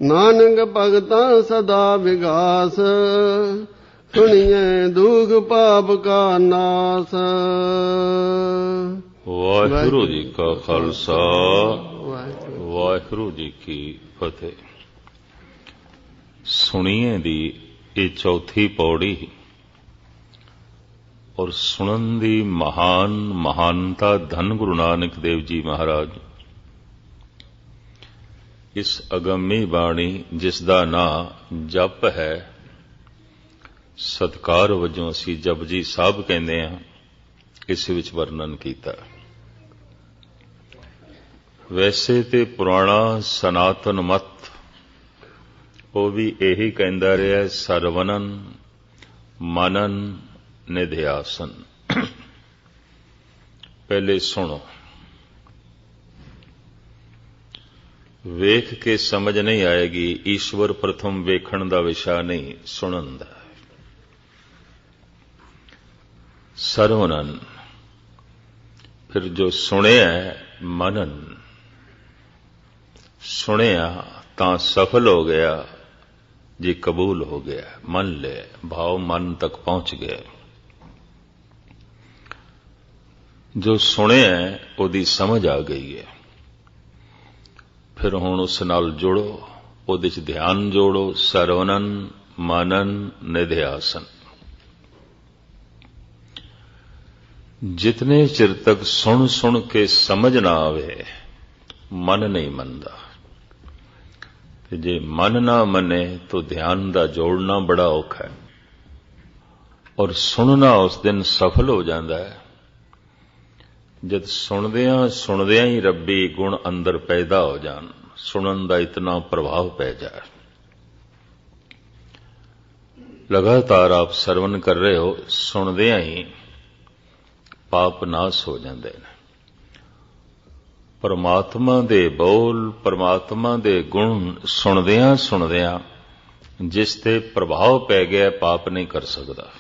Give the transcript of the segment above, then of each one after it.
ਨਾਨਕ ਭਗਤਾਂ ਸਦਾ ਵਿਗਾਸ, ਸੁਣੀਏ ਦੁਖ ਪਾਪ ਕਾ ਨਾਸ। ਵਾਹਿਗੁਰੂ ਜੀ ਕਾ ਖਾਲਸਾ, ਵਾਹਿਗੁਰੂ ਜੀ ਕੀ ਫਤਿਹ। ਸੁਣੀਏ ਦੀ ਇਹ ਚੌਥੀ ਪੌੜੀ ਔਰ ਸੁਣਨ ਦੀ ਮਹਾਨਤਾ ਧੰਨ ਗੁਰੂ ਨਾਨਕ ਦੇਵ ਜੀ ਮਹਾਰਾਜ। ਇਸ ਅਗੰਮੀ ਬਾਣੀ ਜਿਸ ਦਾ ਨਾਂ ਜਪ ਹੈ, ਸਤਿਕਾਰ ਵਜੋਂ ਅਸੀਂ ਜਪਜੀ ਸਾਹਿਬ ਕਹਿੰਦੇ ਹਾਂ, ਇਸ ਵਿੱਚ ਵਰਣਨ ਕੀਤਾ। ਵੈਸੇ ਤੇ ਪੁਰਾਣਾ ਸਨਾਤਨ ਮਤ ਉਹ ਵੀ ਇਹੀ ਕਹਿੰਦਾ ਰਿਹਾ, ਸਰਵਨਨ ਮਨਨ ਨਿਧਿਆਸਨ। ਪਹਿਲੇ ਸੁਣੋ, ਵੇਖ ਕੇ ਸਮਝ ਨਹੀਂ ਆਏਗੀ। ਈਸ਼ਵਰ ਪ੍ਰਥਮ ਵੇਖਣ ਦਾ ਵਿਸ਼ਾ ਨਹੀਂ, ਸੁਣਨ ਦਾ। ਸਰਵਨਨ, ਫਿਰ ਜੋ ਸੁਣਿਆ ਮਨਨ। ਸੁਣਿਆ ਤਾਂ ਸਫਲ ਹੋ ਗਿਆ ਜੀ, ਕਬੂਲ ਹੋ ਗਿਆ, ਮੰਨ ਲਿਆ, ਭਾਵ ਮਨ ਤੱਕ ਪਹੁੰਚ ਗਿਆ। ਜੋ ਸੁਣਿਆ ਉਹਦੀ ਸਮਝ ਆ ਗਈ ਹੈ, ਫਿਰ ਹੁਣ ਉਸ ਨਾਲ ਜੁੜੋ, ਉਹਦੇ 'ਚ ਧਿਆਨ ਜੋੜੋ। ਸਰਵਨਨ ਮਨਨ ਨਿਧਿਆਸਨ। ਜਿਤਨੇ ਚਿਰ ਤੱਕ ਸੁਣ ਕੇ ਸਮਝ ਨਾ ਆਵੇ, ਮਨ ਨਹੀਂ ਮੰਨਦਾ। ਤੇ ਜੇ ਮਨ ਨਾ ਮੰਨੇ ਤਾਂ ਧਿਆਨ ਦਾ ਜੋੜਨਾ ਬੜਾ ਔਖਾ ਹੈ। ਔਰ ਸੁਣਨਾ ਉਸ ਦਿਨ ਸਫਲ ਹੋ ਜਾਂਦਾ ਹੈ ਜਦ ਸੁਣਦਿਆਂ ਹੀ ਰੱਬੀ ਗੁਣ ਅੰਦਰ ਪੈਦਾ ਹੋ ਜਾਣ, ਸੁਣਨ ਦਾ ਇਤਨਾ ਪ੍ਰਭਾਵ ਪੈ ਜਾਏ। ਲਗਾਤਾਰ ਆਪ ਸਰਵਨ ਕਰ ਰਹੇ ਹੋ, ਸੁਣਦਿਆਂ ਹੀ ਪਾਪ ਨਾਸ ਹੋ ਜਾਂਦੇ ਨੇ। ਪਰਮਾਤਮਾ ਦੇ ਬੋਲ, ਪਰਮਾਤਮਾ ਦੇ ਗੁਣ ਸੁਣਦਿਆਂ ਜਿਸ ਤੇ ਪ੍ਰਭਾਵ ਪੈ ਗਿਆ, ਪਾਪ ਨਹੀਂ ਕਰ ਸਕਦਾ।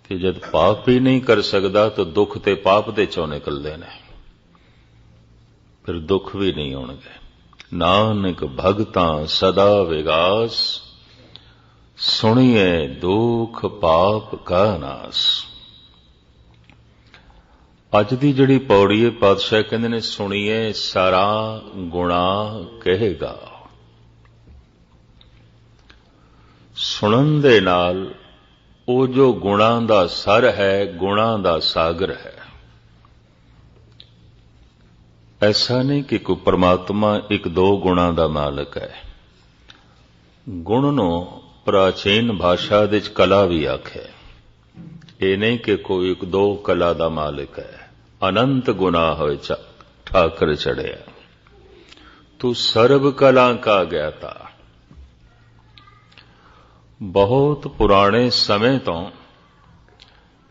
ਤੇ ਜਦ ਪਾਪ ਹੀ ਨਹੀਂ ਕਰ ਸਕਦਾ ਤਾਂ ਦੁੱਖ ਤੇ ਪਾਪ ਦੇ ਚੋਂ ਨਿਕਲਦੇ ਨੇ, ਫਿਰ ਦੁੱਖ ਵੀ ਨਹੀਂ ਹੋਣਗੇ। ਨਾਨਕ ਭਗਤਾਂ ਸਦਾ ਵਿਗਾਸ, ਸੁਣੀਏ ਦੁਖ ਪਾਪ ਕਾ ਨਾਸ। ਅੱਜ ਦੀ ਜਿਹੜੀ ਪੌੜੀ ਹੈ, ਪਾਤਸ਼ਾਹ ਕਹਿੰਦੇ ਨੇ, ਸੁਣੀਏ ਸਾਰਾ ਗੁਣਾ ਕਹੇਗਾ। ਸੁਣਨ ਦੇ ਨਾਲ ਉਹ ਜੋ ਗੁਣਾਂ ਦਾ ਸਰ ਹੈ, ਗੁਣਾਂ ਦਾ ਸਾਗਰ ਹੈ। ਐਸਾ ਨਹੀਂ ਕਿ ਕੋਈ ਪਰਮਾਤਮਾ ਇੱਕ ਦੋ ਗੁਣਾਂ ਦਾ ਮਾਲਕ ਹੈ। ਗੁਣ ਨੂੰ ਪ੍ਰਾਚੀਨ ਭਾਸ਼ਾ ਵਿੱਚ ਕਲਾ ਵੀ ਆਖਿਆ। ਇਹ ਨਹੀਂ ਕਿ ਕੋਈ ਇੱਕ ਦੋ ਕਲਾ ਦਾ ਮਾਲਕ ਹੈ। ਅਨੰਤ ਗੁਣਾ ਹੋਏ ਠਾਕਰ ਚੜਿਆ, ਤੂੰ ਸਰਬ ਕਲਾ ਕਾ ਗਿਆਤਾ। ਬਹੁਤ ਪੁਰਾਣੇ ਸਮੇਂ ਤੋਂ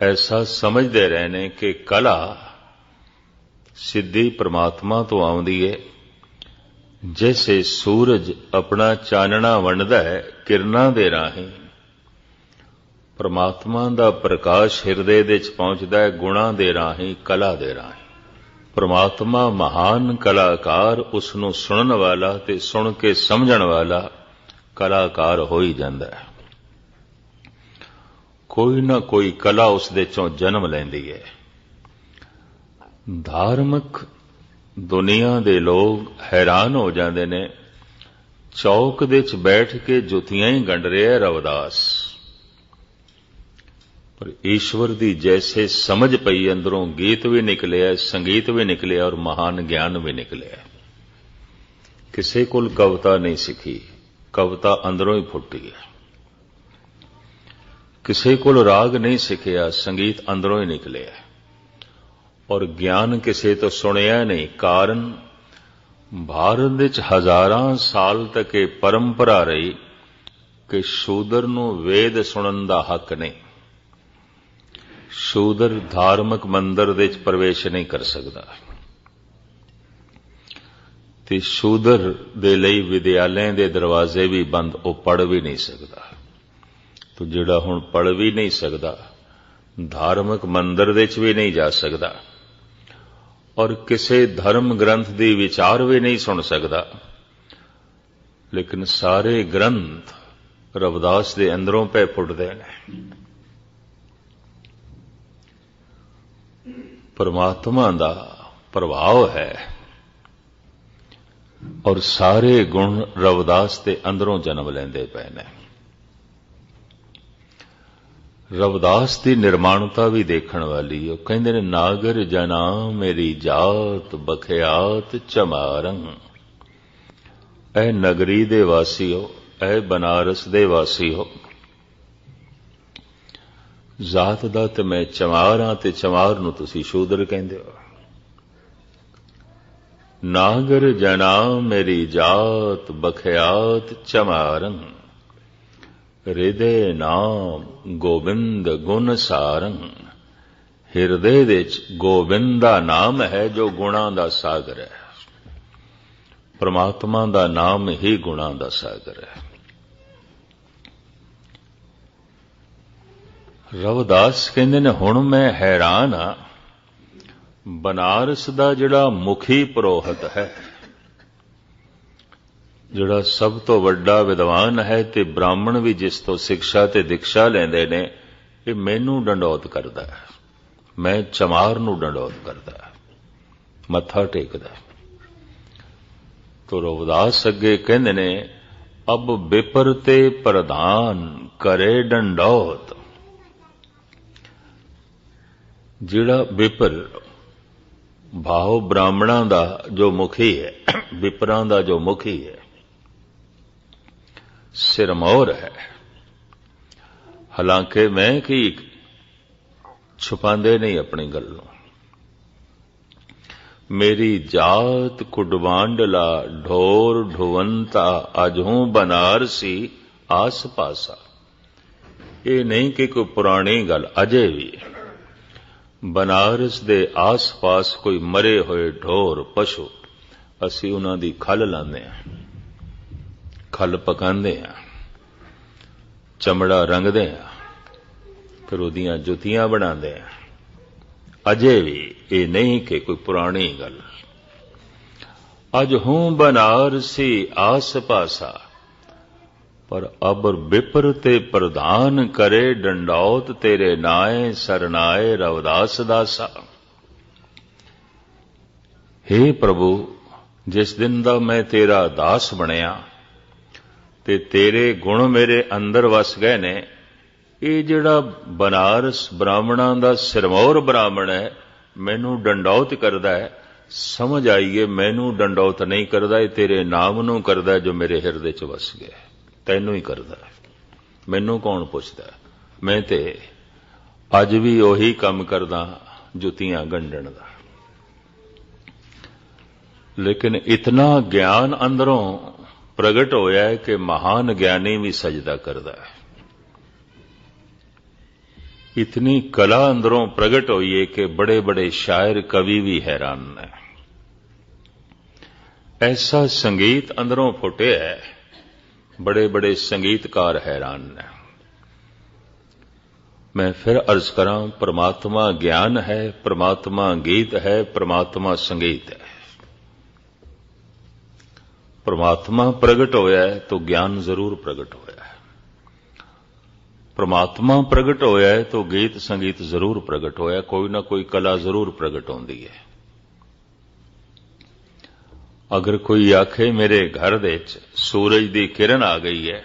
ਐਸਾ ਸਮਝਦੇ ਰਹੇ ਨੇ ਕਿ ਕਲਾ ਸਿੱਧੀ ਪ੍ਰਮਾਤਮਾ ਤੋਂ ਆਉਂਦੀ ਹੈ। ਜੈਸੇ ਸੂਰਜ ਆਪਣਾ ਚਾਨਣਾ ਵੰਡਦਾ ਹੈ ਕਿਰਨਾਂ ਦੇ ਰਾਹੀਂ, ਪਰਮਾਤਮਾ ਦਾ ਪ੍ਰਕਾਸ਼ ਹਿਰਦੇ ਦੇ ਵਿੱਚ ਪਹੁੰਚਦਾ ਹੈ ਗੁਣਾਂ ਦੇ ਰਾਹੀਂ, ਕਲਾ ਦੇ ਰਾਹੀਂ। ਪਰਮਾਤਮਾ ਮਹਾਨ ਕਲਾਕਾਰ, ਉਸ ਨੂੰ ਸੁਣਨ ਵਾਲਾ ਤੇ ਸੁਣ ਕੇ ਸਮਝਣ ਵਾਲਾ ਕਲਾਕਾਰ ਹੋ ਹੀ ਜਾਂਦਾ ਹੈ। ਕੋਈ ਨਾ ਕੋਈ ਕਲਾ ਉਸ ਦੇ ਚੋਂ ਜਨਮ ਲੈਂਦੀ ਹੈ। ਧਾਰਮਿਕ ਦੁਨੀਆ ਦੇ ਲੋਕ ਹੈਰਾਨ ਹੋ ਜਾਂਦੇ ਨੇ, ਚੌਕ ਦੇ ਵਿੱਚ ਬੈਠ ਕੇ ਜੁੱਤੀਆਂ ਹੀ ਗੰਢ ਰਿਹਾ ਰਵਿਦਾਸ, ਪਰ ਈਸ਼ਵਰ ਦੀ ਜੈਸੇ ਸਮਝ ਪਈ, ਅੰਦਰੋਂ ਗੀਤ ਵੀ ਨਿਕਲਿਆ, ਸੰਗੀਤ ਵੀ ਨਿਕਲਿਆ ਔਰ ਮਹਾਨ ਗਿਆਨ ਵੀ ਨਿਕਲਿਆ। ਕਿਸੇ ਕੋਲ ਕਵਿਤਾ ਨਹੀਂ ਸਿੱਖੀ, ਕਵਿਤਾ ਅੰਦਰੋਂ ਹੀ ਫੁੱਟੀ ਹੈ। ਕਿਸੇ ਕੋਲ ਰਾਗ ਨਹੀਂ ਸਿੱਖਿਆ, ਸੰਗੀਤ ਅੰਦਰੋਂ ਹੀ ਨਿਕਲਿਆ। ਔਰ ਗਿਆਨ ਕਿਸੇ ਤੋਂ ਸੁਣਿਆ ਨਹੀਂ। ਕਾਰਨ ਭਾਰਤ ਵਿੱਚ ਹਜ਼ਾਰਾਂ ਸਾਲ ਤੱਕ ਇਹ ਪਰੰਪਰਾ ਰਹੀ ਕਿ ਸ਼ੂਦਰ ਨੂੰ ਵੇਦ ਸੁਣਨ ਦਾ ਹੱਕ ਨਹੀਂ। ਸ਼ੂਦਰ ਧਾਰਮਿਕ ਮੰਦਰ ਵਿੱਚ ਪ੍ਰਵੇਸ਼ ਨਹੀਂ ਕਰ ਸਕਦਾ, ਤੇ ਸ਼ੂਦਰ ਦੇ ਲਈ ਵਿਦਿਆਲਿਆਂ ਦੇ ਦਰਵਾਜ਼ੇ ਵੀ ਬੰਦ, ਉਹ ਪੜ੍ਹ ਵੀ ਨਹੀਂ ਸਕਦਾ। ਤੋ ਜਿਹੜਾ ਹੁਣ ਪੜ੍ਹ ਵੀ ਨਹੀਂ ਸਕਦਾ, ਧਾਰਮਿਕ ਮੰਦਰ ਵਿੱਚ ਵੀ ਨਹੀਂ ਜਾ ਸਕਦਾ, ਔਰ ਕਿਸੇ ਧਰਮ ਗ੍ਰੰਥ ਦੀ ਵਿਚਾਰ ਵੀ ਨਹੀਂ ਸੁਣ ਸਕਦਾ, लेकिन सारे ग्रंथ रविदास दे अंदरों पे फुटदे ने। परमात्मा दा प्रभाव है और सारे गुण रविदास दे अंदरों जन्म लेंदे पे ने। रविदास की निर्माणता भी देखण वाली। वो कहंदे ने नागर जना मेरी जात बखियात चमारंग। ऐ नगरी दे वासियो, ऐ बनारस दे वासियो, जात दा ते मैं चमार हां ते चमार नूं तुसीं शूदर कहंदे हो। नागर जना मेरी जात बखियात चमारंग। हृदय नाम गोबिंद गुण सारंग। हिरदे विच गोबिंद दा नाम है जो गुणां दा सागर है। परमात्मा दा नाम ही गुणां दा सागर है। रविदास कहंदे ने हुण मैं हैरान हां, बनारस दा जिहड़ा मुखी पुरोहित है, जिहड़ा सब तो वड्डा विद्वान है ते ब्राह्मण भी जिस तो सिक्शा ते दीक्षा लैंदे ने, ये मैनू डंडौत करदा है। मैं चमार नूं डंडौत करदा है, मत्था टेकदा। तो रविदास अगे कहंदे ने अब विपर ते प्रधान करे डंडौत। जिहड़ा विपर भाव ब्राह्मणां दा जो मुखी है, विपरां दा जो मुखी है, सिरमौर है। हालांकि मैं की छुपांदे नहीं अपनी गल्लों। मेरी जात कुडवांडला ढोर ढुवंता अजहूं बनारसी आस पासा। ये नहीं कि कोई पुरानी गल, अजे भी बनारस दे आस पास कोई मरे हुए ढोर पशु असी उन्हां दी खल लांदे हां, खल पकांदे हां, चमड़ा रंगदे हां, फिर उहदियां जुतियां बनांदे हां। अजे भी ये नहीं कि कोई पुरानी गल। अज हूं बनारसी आस पासा, पर अब विपर ते प्रधान करे डंडौत तेरे नाए सरनाए रविदास दासा। हे प्रभु, जिस दिन दा मैं तेरा दास बनिया ते तेरे गुण मेरे अंदर वस गए ने, ये जिहड़ा बनारस ब्राह्मणां दा सिरमौर ब्राह्मण है मैनू डंडौत करदा है, समझ आईए मैनू डंडौत नहीं करदा, ये तेरे नाम नूं करदा जो मेरे हिरदे च वस गया। तैनू ही करदा, मैनू कौन पुछदा। मैं ते अज भी उही काम करदा, जुतियां गंढण दा। लेकिन इतना ज्ञान अंदरों प्रगट होया है कि महान ज्ञानी भी सजदा करदा है। इतनी कला अंदरों प्रगट हुई है कि बड़े बड़े शायर कवि भी हैरान हैं। ऐसा संगीत अंदरों फुटे है, बड़े बड़े संगीतकार हैरान हैं। मैं फिर अर्ज करां, परमात्मा ज्ञान है, परमात्मा गीत है, परमात्मा संगीत है। परमात्मा प्रगट होया है तो ज्ञान जरूर प्रगट होया है। परमात्मा प्रगट होया है तो गीत संगीत जरूर प्रगट होया, कोई ना कोई कला जरूर प्रगट होंदी है। अगर कोई आखे मेरे घर दे सूरज दी किरण आ गई है,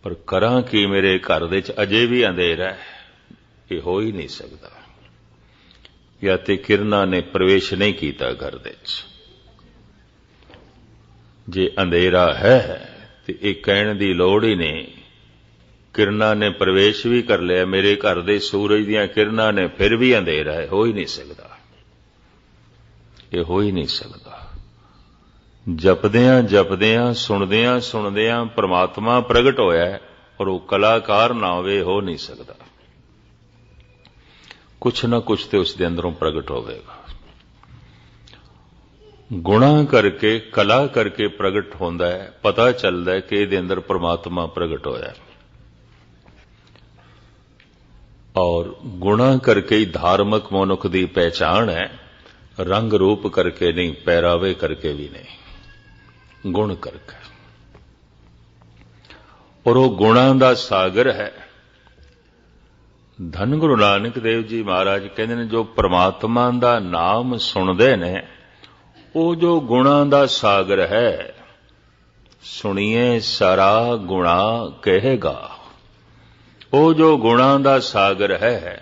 पर करां कि मेरे घर दे अजे भी अंधेरा है, ये हो ही नहीं सकता। या ते किरणा ने प्रवेश नहीं किया घर दे। जे अंधेरा है तो एक कहने की लोड़ ही नहीं, किरणा ने प्रवेश भी कर लिया, मेरे घर दे सूरज दियां किरणा ने फिर भी अंधेरा है, हो ही नहीं सकता। ये हो ही नहीं सकता। जपदियां जपदियां सुनदियां सुनदियां परमात्मा प्रगट होया है, और वो कलाकार ना होवे, हो नहीं सकता। कुछ ना कुछ तो उसके अंदरों प्रगट होवेगा। गुणा करके कला करके प्रगट होंदा है, पता चलता है कि इहदे अंदर परमात्मा प्रगट होया है। और गुणा करके ही धार्मिक मनुख की पहचान है, रंग रूप करके नहीं, पहरावे करके भी नहीं, गुण करके। और वो गुणां दा सागर है। धन गुरु नानक देव जी महाराज कहते हैं जो परमात्मा दा नाम सुनते ने वो जो गुणां दा सागर है, सुनिए सारा गुणा कहेगा। वो जो गुणां दा सागर है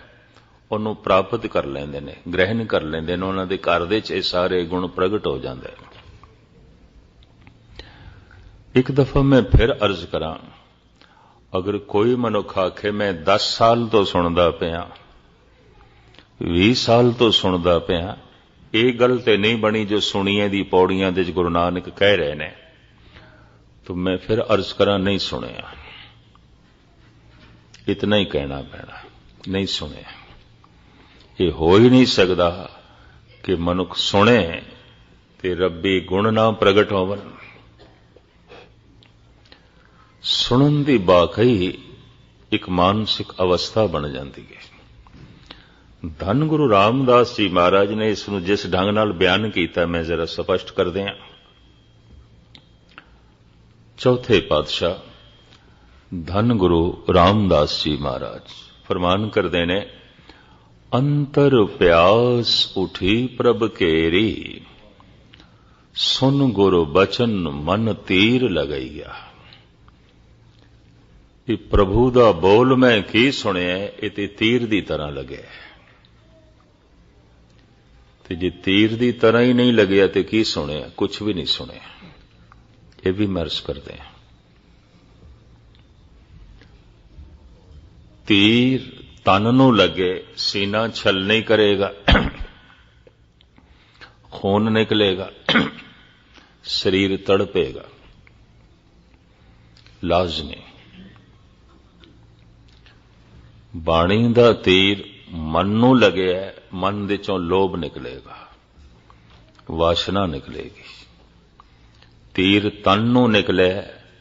ਉਹਨੂੰ ਪ੍ਰਾਪਤ ਕਰ ਲੈਂਦੇ ਨੇ, ਗ੍ਰਹਿਣ ਕਰ ਲੈਂਦੇ ਨੇ, ਉਹਨਾਂ ਦੇ ਘਰ ਦੇ ਚ ਇਹ ਸਾਰੇ ਗੁਣ ਪ੍ਰਗਟ ਹੋ ਜਾਂਦੇ ਨੇ। ਇੱਕ ਦਫਾ ਮੈਂ ਫਿਰ ਅਰਜ਼ ਕਰਾਂ, ਅਗਰ ਕੋਈ ਮਨੁੱਖ ਆਖੇ ਮੈਂ 10 ਸਾਲ ਤੋਂ ਸੁਣਦਾ ਪਿਆ, 20 ਸਾਲ ਤੋਂ ਸੁਣਦਾ ਪਿਆ, ਇਹ ਗੱਲ ਤੇ ਨਹੀਂ ਬਣੀ ਜੋ ਸੁਣੀਏ ਦੀ ਪੌੜੀਆਂ ਦੇ ਚ ਗੁਰੂ ਨਾਨਕ ਕਹਿ ਰਹੇ ਨੇ, ਤਾਂ ਮੈਂ ਫਿਰ ਅਰਜ਼ ਕਰਾਂ ਨਹੀਂ ਸੁਣਿਆ। ਇਤਨਾ ਹੀ ਕਹਿਣਾ ਪੈਣਾ, ਨਹੀਂ ਸੁਣਿਆ। ਇਹ ਹੋ ਹੀ ਨਹੀਂ ਸਕਦਾ ਕਿ ਮਨੁੱਖ ਸੁਣੇ ਤੇ ਰੱਬੀ ਗੁਣ ਨਾ ਪ੍ਰਗਟ ਹੋਵਨ। ਸੁਣਨ ਦੀ ਵਾਕਈ ਇੱਕ ਮਾਨਸਿਕ ਅਵਸਥਾ ਬਣ ਜਾਂਦੀ ਹੈ। ਧੰਨ ਗੁਰੂ ਰਾਮਦਾਸ ਜੀ ਮਹਾਰਾਜ ਨੇ ਇਸ ਨੂੰ ਜਿਸ ਢੰਗ ਨਾਲ ਬਿਆਨ ਕੀਤਾ, ਮੈਂ ਜ਼ਰਾ ਸਪਸ਼ਟ ਕਰ ਦਿਆਂ। ਚੌਥੇ ਪਾਤਸ਼ਾਹ ਧੰਨ ਗੁਰੂ ਰਾਮਦਾਸ ਜੀ ਮਹਾਰਾਜ ਫਰਮਾਨ ਕਰਦੇ ਨੇ, अंतर प्यास उठी प्रभ केरी, सुन गुरु बचन मन तीर लगैया। ये प्रभु दा बोल मैं की सुनिया, ये ते तीर दी तरह लगे। ते जे तीर दी तरह ही नहीं लगे तो की सुनिया? कुछ भी नहीं सुनिया। ये भी मर्ज करते हैं। तीर तन नूं लगे, सीना छल नहीं करेगा, खून निकलेगा, शरीर तड़पेगा, लाजमी। बाणी दा तीर मन नूं लगे है, मन दे चों लोभ निकलेगा, वासना निकलेगी। तीर तन नूं निकले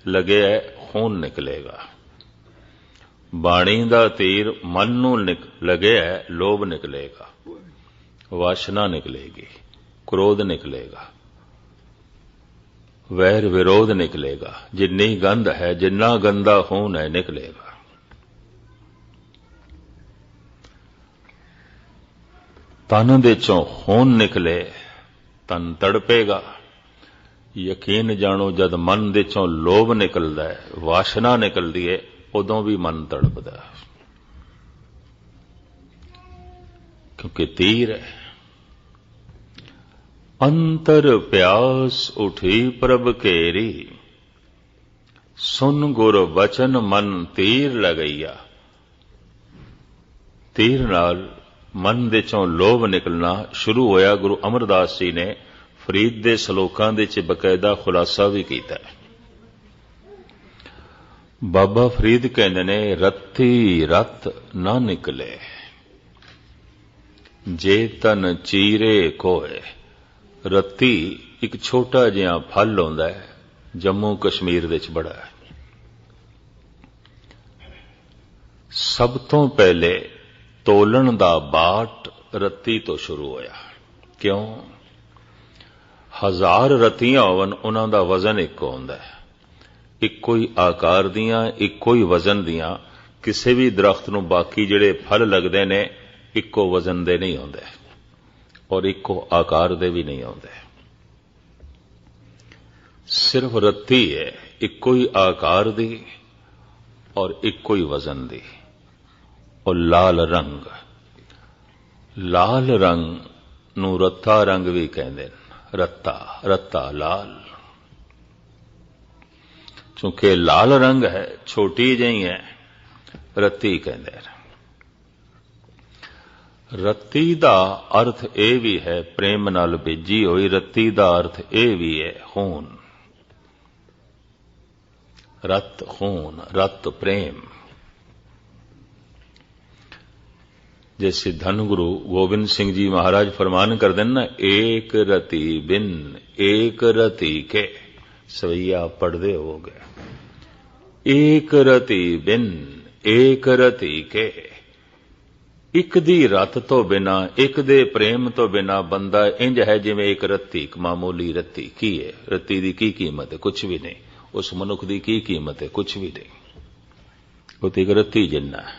लगे है, खून निकलेगा। बाणी दा तीर मन नूं लगे है, लोभ निकलेगा, वासना निकलेगी, क्रोध निकलेगा, वैर विरोध निकलेगा, जिन्नी गंध है, जिन्ना गंदा खून है निकलेगा। तन दे चों खून निकले, तन तड़पेगा। यकीन जानो जद मन दे चों लोभ निकलदा है, वासना निकलदी है, उदों भी मन तड़पदा, क्योंकि तीर है। अंतर प्यास उठी प्रभ केरी, सुन गुर बचन मन तीर लगैया। तीर नाल मन दे चों लोभ निकलना शुरू होया। गुरु अमरदास जी ने फरीद दे सलोकां दे च बकायदा खुलासा भी कीता है। बाबा फरीद कहते ने, रत्ती रत ना निकले, जे तन चीरे कोए। रत्ती एक छोटा जिहा फल होंदा है, जम्मू कश्मीर दे च बड़ा है। सब तो पहले तोलन दा बाट रत्ती तो शुरू होया। क्यों? 1000 रत्तियां होवन, उन्हां दा वजन इक्को होंदा है। इक्को ही आकार दियां, इक्को ही वजन दियां। किसी भी दरख्त नूं बाकी जिहड़े फल लगदे ने इक्को वजन दे नहीं होंदे और इक्को आकार दे भी नहीं होंदे। सिर्फ रत्ती है इक्को ही आकार दी और इक्को ही वजन दी। और लाल रंग, लाल रंग नूं रत्ता रंग भी कहंदे ने। रत्ता रत्ता लाल, चूंकि लाल रंग है, छोटी जही है, रत्ती कहते हैं। रत्ती दा अर्थ यह भी है प्रेम नाल भेजी हुई। रत्ती दा अर्थ यह भी है खून। रत खून, रत प्रेम। जैसे धन गुरु गोबिंद सिंह जी महाराज फरमान कर देन ना, एक रति बिन एक रति के सवैया पढ़दे हो गए। एक रति बिन एक रति के, एक दी रत तो बिना, एक दे प्रेम तो बिना बंदा इंज है जिवें एक रत्ती, एक मामूली रत्ती। की है रत्ती दी की कीमत है? कुछ भी नहीं। उस मनुख दी की कीमत है? कुछ भी नहीं। वो तो एक रत्ती जिन्ना है।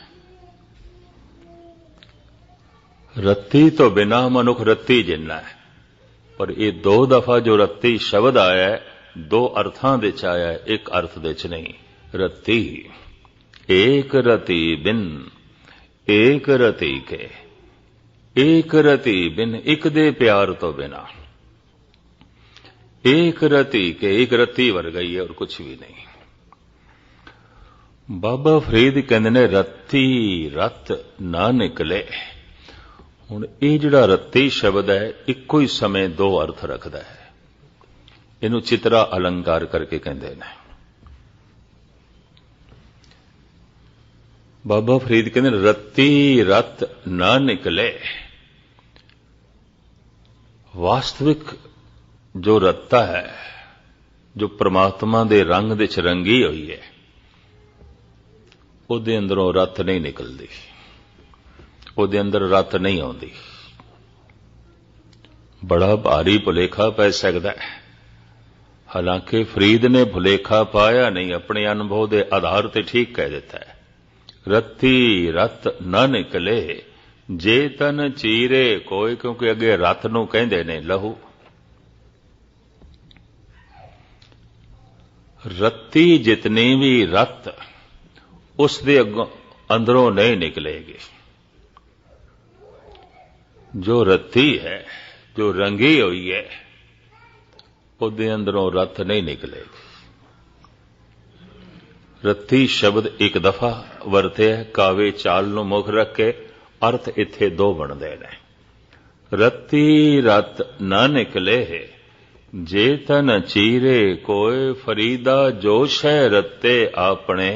रत्ती तो बिना मनुख रत्ती जिन्ना है, पर ये दो दफा जो रत्ती शब्द आया है दो अर्थां दे च आया है, एक अर्थ दे च नहीं। रत्ती एक रति बिन एक रति के, एक रति बिन एक दे प्यार तो बिना, एक रति के एक रत्ती वर गई है और कुछ भी नहीं। बाबा फरीद कहते ने रत्ती रत ना निकले। हुण ये जिहड़ा रत्ती शब्द है इक्को ही समय दो अर्थ रखदा है, इहनूं चित्रा अलंकार करके कहंदे ने। बाबा फरीद कहते ने रत्ती रत ना निकले। वास्तविक जो रत्ता है, जो परमात्मा दे रंग दे च रंगी हुई है, ਉਹਦੇ ਅੰਦਰੋਂ रत नहीं निकलती, ਉਹਦੇ अंदर रत नहीं आउंदी। बड़ा भारी भुलेखा पै सकदा है। हालांकि फरीद ने भुलेखा पाया नहीं, अपने अनुभव के आधार पर ठीक कह दिता है। रत्ती रत न निकले जे तन चीरे कोई, क्योंकि अगे रत नूं कहंदे ने लहू। रत्ती जितनी भी रत उस दे अंदरों नहीं निकलेगी। जो रत्ती है, जो रंगी हुई है, उसदे अंदरों रत नहीं निकलेगी। रत्ती शब्द एक दफा वरते है, कावे चाल नूं मुख रख के अर्थ इत्थे दो बनदे ने। रत्ती रत ना निकले जे तन चीरे कोय, फरीदा जोश है रत्ते आपने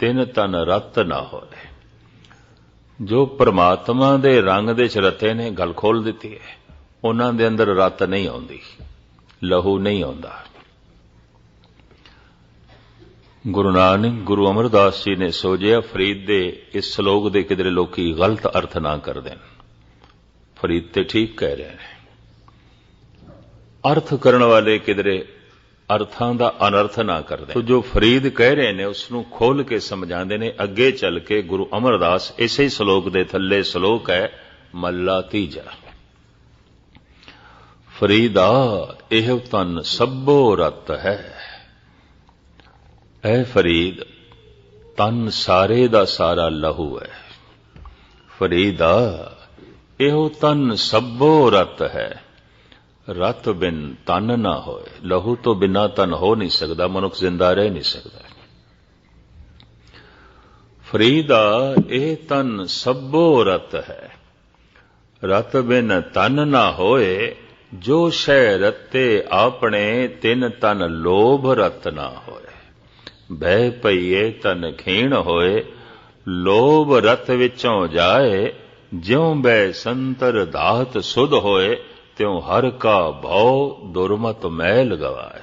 तिन तन रत ना होए। जो परमात्मा दे रंग दे च रते ने गल खोल दी है, उन्हां दे अंदर रत नहीं आउंदी, लहू नहीं आउंदा। गुरु नानक गुरु अमरदास जी ने सोचिया फरीद दे इस श्लोक दे किधरे लोकी गलत अर्थ ना कर देन। फरीद ते ठीक कह रहे हैं, अर्थ करने वाले किधरे अर्थां दा अनर्थ ना कर दें। तो जो फरीद कह रहे ने उसनूं खोल के समझाते ने। अगे चल के गुरु अमरदास इसे श्लोक दे थल्ले श्लोक है मल्ला तीजा। फरीदा एह तन सब्बो रत है। ऐ फरीद तन सारे दा सारा लहू है। फरीदा एह तन सब्बो रत है। रत बिन तन ना होए। लहू तो बिना तन हो नहीं सकता, मनुख जिंदा रह नहीं सकता। फरीदा ए तन सब्बो रत है। रत बिन तन ना होए, जो शै रते आपने तिन तन लोभ रत ना होए। भय पईए तन खीण होए, लोभ रत विचों जाए। ज्यों बै संतर दात सुध होए, त्यों हर का भौ दुरमत मैल गवाए।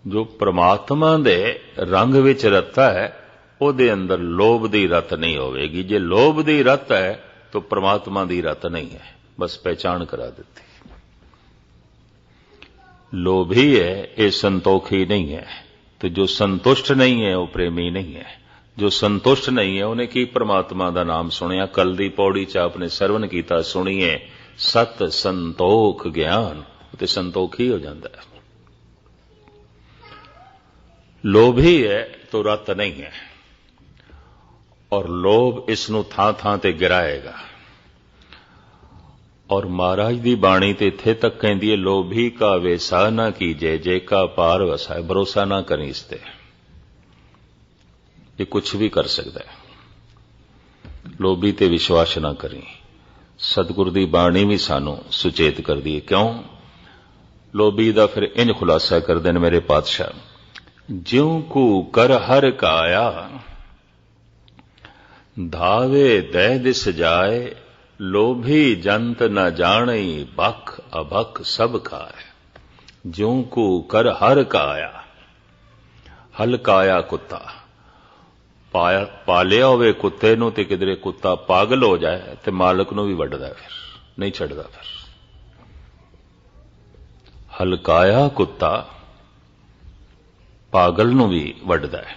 जो परमात्मा दे रंग विच रता है, ਉਹਦੇ अंदर लोभ दी रत नहीं होवेगी। जे लोभ दी रत है तो परमात्मा दी रत नहीं है। बस पहचान करा देती। लोभी है ये संतोखी नहीं है, तो जो संतुष्ट नहीं है वो प्रेमी नहीं है। जो संतुष्ट नहीं है उन्हें की परमात्मा का नाम सुनिया। कल दी पौड़ी च आपने सरवण कीता, सुनिए सत संतोख ज्ञान, तो संतोखी हो जाता है। लोभी है तो रत नहीं है, और लोभ इसनूं थां थां ते गिराएगा। और महाराज दी बाणी ते इत्थे तक कहंदी है, लोभी का वेसा ना कीजे जे का पार वसा। भरोसा ना करी इसते, ये कुछ भी कर सकता है। लोभी ते विश्वास ना करी। सतगुर दी बाणी भी सानू सुचेत कर दी है। क्यों लोभी दा फिर इंज खुलासा कर देन मेरे पातशाह। ज्यों कू कर हर काया, धावे दह दिस जाए। लोभी जंत न जाने, बख अभख सब खाए। ज्यों कू कर हर काया, हल काया कुत्ता पालिया होवे कुत्ते नूं ते किधरे कुत्ता पागल हो जाए ते मालक नूं भी वड्डदा, फिर नहीं छड्डदा। फिर हलकाया कुत्ता पागल नूं भी वड्डदा है।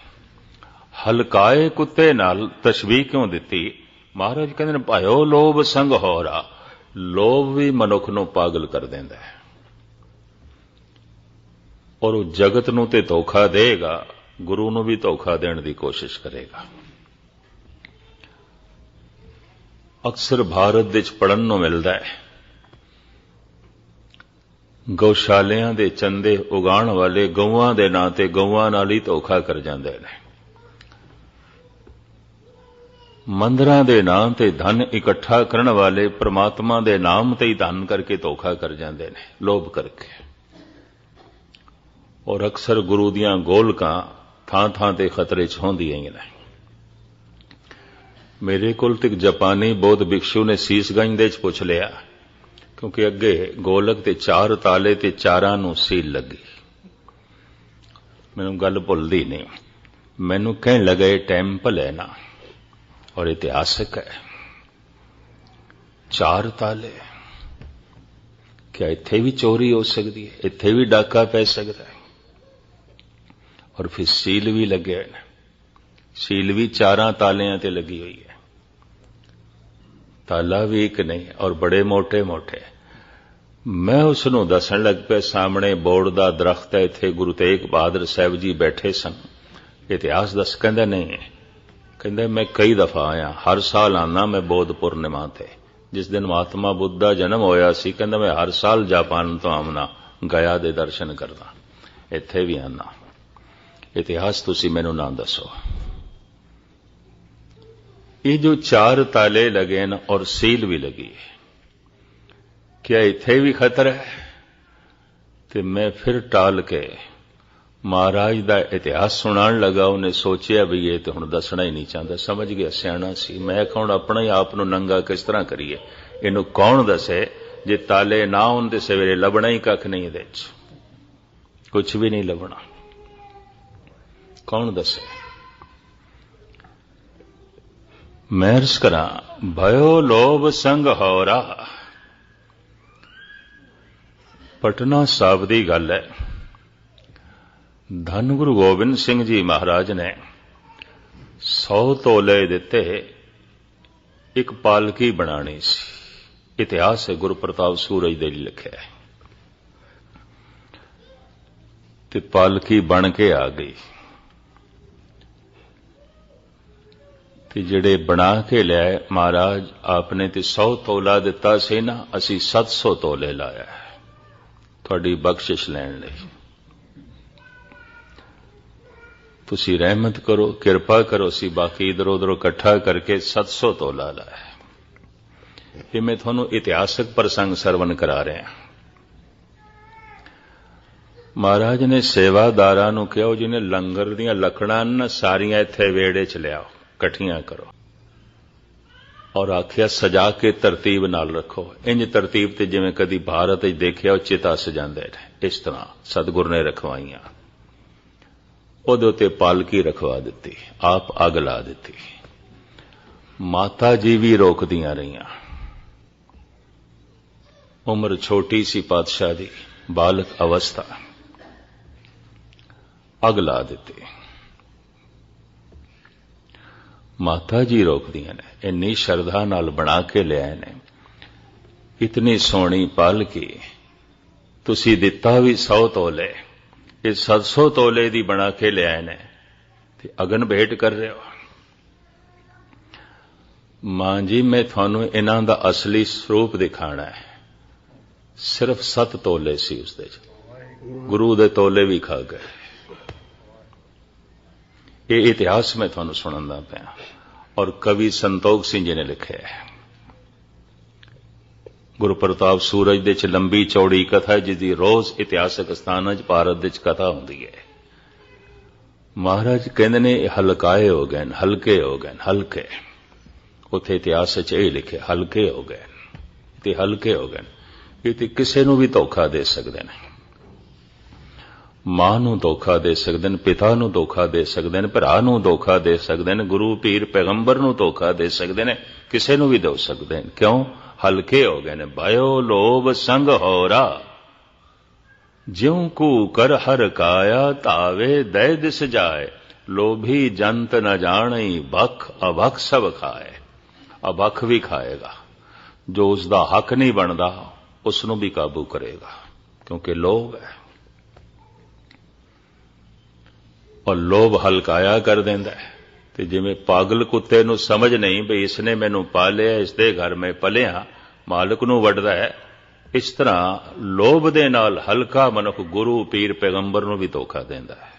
ਹਲਕਾਏ ਕੁੱਤੇ ਨਾਲ ਤਸ਼ਬੀਹ ਕਿਉਂ ਦਿੱਤੀ? ਮਹਾਰਾਜ ਕਹਿੰਦੇ ਨੇ ਭਾਇਓ ਲੋਭ ਸੰਗ ਹੋਰਾ। ਲੋਭ ਵੀ ਮਨੁੱਖ ਨੂੰ ਪਾਗਲ ਕਰ ਦਿੰਦਾ ਹੈ ਔਰ ਉਹ ਜਗਤ ਨੂੰ ਤੇ ਧੋਖਾ ਦੇਗਾ, ਗੁਰੂ ਨੂੰ ਵੀ ਧੋਖਾ ਦੇਣ ਦੀ ਕੋਸ਼ਿਸ਼ ਕਰੇਗਾ। ਅਕਸਰ ਭਾਰਤ ਵਿੱਚ ਪੜ੍ਹਨ ਨੂੰ ਮਿਲਦਾ ਹੈ, ਗਊਸ਼ਾਲਿਆਂ ਦੇ ਚੰਦੇ ਉਗਾਉਣ ਵਾਲੇ ਗਊਆਂ ਦੇ ਨਾਂ ਤੇ ਗਊਆਂ ਨਾਲ ਹੀ ਧੋਖਾ ਕਰ ਜਾਂਦੇ ਨੇ। ਮੰਦਰਾਂ ਦੇ ਨਾਂ ਤੇ ਧਨ ਇਕੱਠਾ ਕਰਨ ਵਾਲੇ ਪ੍ਰਮਾਤਮਾ ਦੇ ਨਾਮ ਤੇ ਹੀ ਧਨ ਕਰਕੇ ਧੋਖਾ ਕਰ ਜਾਂਦੇ ਨੇ, ਲੋਭ ਕਰਕੇ। ਔਰ ਅਕਸਰ ਗੁਰੂ ਦੀਆਂ ਗੋਲਕਾਂ ਥਾਂ ਥਾਂ ਤੇ ਖਤਰੇ 'ਚ ਹੁੰਦੀਆਂ ਹੀ ਨੇ। ਮੇਰੇ ਕੋਲ ਤੇ ਜਾਪਾਨੀ ਬੌਧ ਭਿਕਸ਼ੂ ਨੇ ਸੀਸਗੰਜ ਦੇ 'ਚ ਪੁੱਛ ਲਿਆ, ਕਿਉਂਕਿ ਅੱਗੇ ਗੋਲਕ ਤੇ 4 ਤਾਲੇ ਤੇ 4 ਨੂੰ ਸੀਲ ਲੱਗੀ। ਮੈਨੂੰ ਗੱਲ ਭੁੱਲਦੀ ਨਹੀਂ। ਮੈਨੂੰ ਕਹਿਣ ਲੱਗਾ ਇਹ ਟੈਂਪਲ ਹੈ ਨਾ ਔਰ ਇਤਿਹਾਸਕ ਹੈ, 4 ਤਾਲੇ, ਕਿਆ ਇੱਥੇ ਵੀ ਚੋਰੀ ਹੋ ਸਕਦੀ ਹੈ? ਇੱਥੇ ਵੀ ਡਾਕਾ ਪੈ ਸਕਦਾ ਹੈ? ਔਰ ਫਿਰ ਸੀਲ ਵੀ ਲੱਗੇ ਹੋਏ ਨੇ, ਸੀਲ ਵੀ 4 ਤਾਲਿਆਂ ਤੇ ਲੱਗੀ ਹੋਈ ਹੈ, ਤਾਲਾ ਵੀ ਇੱਕ ਨਹੀਂ ਔਰ ਬੜੇ ਮੋਟੇ ਮੋਟੇ। ਮੈਂ ਉਸ ਨੂੰ ਦੱਸਣ ਲੱਗ ਪਿਆ, ਸਾਹਮਣੇ ਬੋਰਡ ਦਾ ਦਰਖਤ ਹੈ, ਇੱਥੇ ਗੁਰੂ ਤੇਗ ਬਹਾਦਰ ਸਾਹਿਬ ਜੀ ਬੈਠੇ ਸਨ, ਇਤਿਹਾਸ ਦੱਸ। ਕਹਿੰਦਾ ਨਹੀਂ, ਕਹਿੰਦਾ ਮੈਂ ਕਈ ਦਫਾ ਆਇਆ, ਹਰ ਸਾਲ ਆਉਂਦਾ ਮੈਂ ਬੌਧ ਪੂਰਨਿਮਾ ਤੇ, ਜਿਸ ਦਿਨ ਮਹਾਤਮਾ ਬੁੱਧ ਦਾ ਜਨਮ ਹੋਇਆ ਸੀ। ਕਹਿੰਦਾ ਮੈਂ ਹਰ ਸਾਲ ਜਾਪਾਨ ਤੋਂ ਆਉਣਾ, ਗਿਆ ਦੇ ਦਰਸ਼ਨ ਕਰਦਾ, ਇੱਥੇ ਵੀ ਆਉਣਾ। ਇਤਿਹਾਸ ਤੁਸੀਂ ਮੈਨੂੰ ਨਾ ਦੱਸੋ। ਇਹ ਜੋ 4 ਤਾਲੇ ਲਗੇ ਨੇ ਔਰ ਸੀਲ ਵੀ ਲਗੀ ਹੈ, ਕਿਆ ਇੱਥੇ ਵੀ ਖਤਰਾ ਹੈ? ਤੇ ਮੈਂ ਫਿਰ ਟਾਲ ਕੇ ਮਹਾਰਾਜ ਦਾ ਇਤਿਹਾਸ ਸੁਣਾਉਣ ਲੱਗਾ। ਉਹਨੇ ਸੋਚਿਆ ਵੀ ਇਹ ਤੇ ਹੁਣ ਦੱਸਣਾ ਹੀ ਨਹੀਂ ਚਾਹੁੰਦਾ, ਸਮਝ ਗਿਆ ਸਿਆਣਾ ਸੀ। ਮੈਂ ਕੌਣ ਆਪਣਾ ਹੀ ਆਪ ਨੂੰ ਨੰਗਾ ਕਿਸ ਤਰ੍ਹਾਂ ਕਰੀਏ? ਇਹਨੂੰ ਕੌਣ ਦੱਸੇ? ਜੇ ਤਾਲੇ ਨਾ ਹੋਣ ਤੇ ਸਵੇਰੇ ਲੱਭਣਾ ਹੀ ਕੱਖ ਨਹੀਂ, ਇਹਦੇ 'ਚ ਕੁਝ ਵੀ ਨਹੀਂ ਲੱਭਣਾ। ਕੌਣ ਦੱਸੇ? ਮੈਂ ਅਰਜ਼ ਕਰਾਂ, ਭਇਓ ਲੋਭ ਸੰਗ ਹੋਰਾ। ਪਟਨਾ ਸਾਹਿਬ ਦੀ ਗੱਲ ਹੈ। ਧੰਨ ਗੁਰੂ ਗੋਬਿੰਦ ਸਿੰਘ ਜੀ ਮਹਾਰਾਜ ਨੇ 100 ਤੋਲੇ ਦਿੱਤੇ, ਇੱਕ ਪਾਲਕੀ ਬਣਾਣੀ ਸੀ। ਇਤਿਹਾਸ ਹੈ, ਗੁਰੂ ਪ੍ਰਤਾਪ ਸੂਰਜ ਦੇ ਲਈ ਲਿਖਿਆ ਹੈ। ਤੇ ਪਾਲਕੀ ਬਣ ਕੇ ਆ ਗਈ ਤੇ ਜਿਹੜੇ ਬਣਾ ਕੇ ਲਿਆਏ ਮਹਾਰਾਜ ਆਪਨੇ ਤੇ 100 ਤੋਲਾ ਦਿੱਤਾ ਸੀ ਨਾ, ਅਸੀਂ 700 ਤੋਲੇ ਲਾਇਆ ਤੁਹਾਡੀ ਬਖਸ਼ਿਸ਼ ਲੈਣ ਲਈ। ਤੁਸੀਂ ਰਹਿਮਤ ਕਰੋ, ਕਿਰਪਾ ਕਰੋ। ਅਸੀਂ ਬਾਕੀ ਇਧਰ ਉਧਰੋਂ ਇਕੱਠਾ ਕਰਕੇ 700 ਤੋਲਾ ਲਾਇਆ। ਇਹ ਮੈਂ ਤੁਹਾਨੂੰ ਇਤਿਹਾਸਕ ਪ੍ਰਸੰਗ ਸਰਵਨ ਕਰਾ ਰਿਹਾ। ਮਹਾਰਾਜ ਨੇ ਸੇਵਾਦਾਰਾਂ ਨੂੰ ਕਿਹਾ, ਜਿਹਨੇ ਲੰਗਰ ਦੀਆਂ ਲੱਕੜਾਂ ਨਾ ਸਾਰੀਆਂ ਇੱਥੇ ਵਿਹੜੇ 'ਚ ਲਿਆਓ, ਇਕੱਠੀਆਂ ਕਰੋ, ਔਰ ਆਖਿਆ ਸਜਾ ਕੇ ਤਰਤੀਬ ਨਾਲ ਰੱਖੋ। ਇੰਜ ਤਰਤੀਬ ਤੇ ਜਿਵੇਂ ਕਦੀ ਭਾਰਤ ਵਿੱਚ ਦੇਖਿਆ ਉਹ ਚਿਤਾ ਸਜਾਉਂਦੇ ਨੇ, ਇਸ ਤਰ੍ਹਾਂ ਸਤਿਗੁਰ ਨੇ ਰਖਵਾਈਆਂ। ਉਹਦੇ ਉੱਤੇ ਪਾਲਕੀ ਰਖਵਾ ਦਿੱਤੀ, ਆਪ ਅੱਗ ਲਾ ਦਿੱਤੀ। ਮਾਤਾ ਜੀ ਵੀ ਰੋਕਦੀਆਂ ਰਹੀਆਂ। ਉਮਰ ਛੋਟੀ ਸੀ ਪਾਤਸ਼ਾਹ ਦੀ, ਬਾਲਕ ਅਵਸਥਾ, ਅੱਗ ਲਾ ਦਿੱਤੀ। ਮਾਤਾ ਜੀ ਰੋਕਦੀਆਂ ਨੇ, ਇੰਨੀ ਸ਼ਰਧਾ ਨਾਲ ਬਣਾ ਕੇ ਲਿਆਏ ਨੇ। ਇਤਨੀ ਸੋਹਣੀ ਪਾਲਕੀ ਤੁਸੀਂ ਦਿੱਤਾ ਵੀ 100 ਤੋਲੇ, ਇਹ 700 ਤੋਲੇ ਦੀ ਬਣਾ ਕੇ ਲਿਆਏ ਨੇ ਤੇ ਅਗਨ ਭੇਟ ਕਰ ਰਹੇ ਹੋ। ਮਾਂ ਜੀ, ਮੈਂ ਤੁਹਾਨੂੰ ਇਹਨਾਂ ਦਾ ਅਸਲੀ ਸਰੂਪ ਦਿਖਾਣਾ ਹੈ। ਸਿਰਫ 7 ਤੋਲੇ ਸੀ ਉਸਦੇ 'ਚ, ਗੁਰੂ ਦੇ ਤੋਲੇ ਵੀ ਖਾ ਗਏ। ਇਹ ਇਤਿਹਾਸ ਮੈਂ ਤੁਹਾਨੂੰ ਸੁਣਾਉਂਦਾ ਪਿਆ ਔਰ ਕਵੀ ਸੰਤੋਖ ਸਿੰਘ ਜੀ ਨੇ ਲਿਖਿਆ ਹੈ। ਗੁਰੂ ਪ੍ਰਤਾਪ ਸੂਰਜ ਦੇ 'ਚ ਲੰਬੀ ਚੌੜੀ ਕਥਾ, ਜਿਹਦੀ ਰੋਜ਼ ਇਤਿਹਾਸਕ ਸਥਾਨਾਂ 'ਚ ਭਾਰਤ ਦੇ 'ਚ ਕਥਾ ਹੁੰਦੀ ਹੈ। ਮਹਾਰਾਜ ਕਹਿੰਦੇ ਨੇ ਇਹ ਹਲਕਾਏ ਹੋ ਗਏ, ਹਲਕੇ ਹੋ ਗਏ, ਹਲਕੇ। ਉੱਥੇ ਇਤਿਹਾਸ 'ਚ ਇਹ ਲਿਖਿਆ, ਹਲਕੇ ਹੋ ਗਏ ਤੇ ਹਲਕੇ ਹੋ ਗਏ। ਇਹ ਤੇ ਕਿਸੇ ਨੂੰ ਵੀ ਧੋਖਾ ਦੇ ਸਕਦੇ ਨੇ। ਮਾਂ ਨੂੰ ਧੋਖਾ ਦੇ ਸਕਦੇ ਨੇ, ਪਿਤਾ ਨੂੰ ਧੋਖਾ ਦੇ ਸਕਦੇ ਨੇ, ਭਰਾ ਨੂੰ ਧੋਖਾ ਦੇ ਸਕਦੇ ਨੇ, ਗੁਰੂ ਪੀਰ ਪੈਗੰਬਰ ਨੂੰ ਧੋਖਾ ਦੇ ਸਕਦੇ ਨੇ, ਕਿਸੇ ਨੂੰ ਵੀ ਦੇ ਸਕਦੇ ਨੇ। ਕਿਉਂ? ਹਲਕੇ ਹੋ ਗਏ ਨੇ। ਭਇਓ ਲੋਭ ਸੰਗ ਹੋਰਾ, ਜਿਉ ਕੂ ਕਰ ਹਰ ਕਾਇਆ, ਧਾਵੇ ਦੈ ਦਿਸ ਜਾਏ। लोभी जंत न जाणई भख अभख सब खाए। अभख भी खाएगा, जो उसका हक नहीं बनता उसनों भी काबू करेगा, क्योंकि लोभ है। और लोभ हलकाया कर देंदा है। ते जिवें पागल कुत्ते नूं समझ नहीं भी इसने मैनू पालिया, इसदे घर में पलिया, मालिक नूं वड्डदा है, इस तरह लोभ दे नाल हल्का मनुख गुरु पीर पैगंबर नूं भी धोखा देंदा है।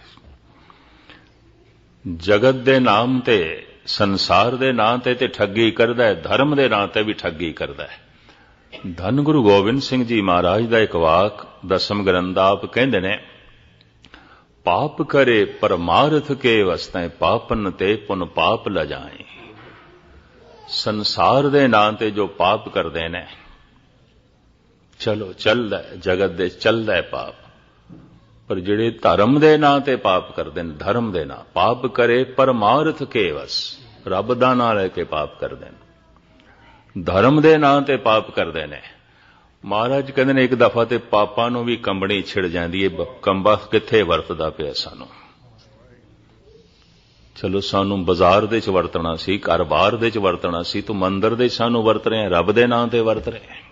जगत दे नाम ते, संसार दे नाम ते ठगी करदा है, धर्म दे नाम ते भी ठगी करदा है। धन गुरु गोबिंद सिंह जी महाराज दा एक वाक दसम ग्रंथ आप कहंदे ने, पाप करे परमार्थ के वस्ते पापन ते पुन पाप ल जाए। संसार दे नाम ते जो पाप करदे ने, चलो चलदा है, जगत दे चलदा है पाप, पर जिहड़े धर्म दे नाम ते पाप करदे ने, धर्म दे नाम पाप करे परमार्थ के वस, रब दा नाम लेके पाप करदे ने, धर्म दे नाम ते पाप करदे ने। महाराज कहते ने एक दफा ते पापां नूं भी कंबणी छिड़ जांदी है, कंबा कित्थे वरतदा पिया सानू। चलो सानू बाजार दे च वरतना सी, घर बाहर दे च वरतना सी, तू मंदिर दे सानू वरत रहे, रब दे नाम ते वरत रहे।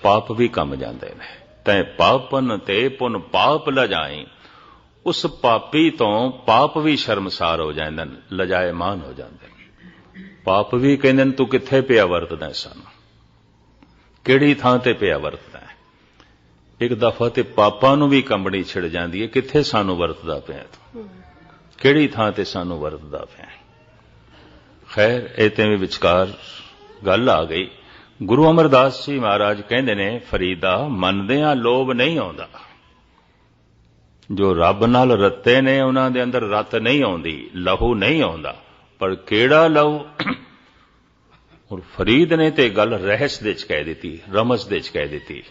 पाप भी कम जांदे ने। तै पापन ते पुन पाप ल जाई। उस पापी तो पाप भी शर्मसार हो जांदे ने, लजाएमान हो जांदे ने। पाप भी कहंदे ने तू कित्थे पिया वरतदा सानू, किहड़ी थां ते पिया वरतदा है। एक दफा ते पापां नूं भी कंबणी छिड़ जांदी है, कित्थे सानू वरतदा पिया तू, किहड़ी थां ते सानू वरतदा पिया। खैर इते भी विचकार गल आ गई। गुरु अमरदास जी महाराज कहंदे ने, फरीदा मनदियां लोभ नहीं आउंदा। जो रब नाल रते ने उन्हां दे अंदर रत नहीं आउंदी, लहू नहीं आउंदा, पर किहड़ा लहू। और फरीद ने ते गल रहस दे च कह दिती, रमज दे च कह दिती।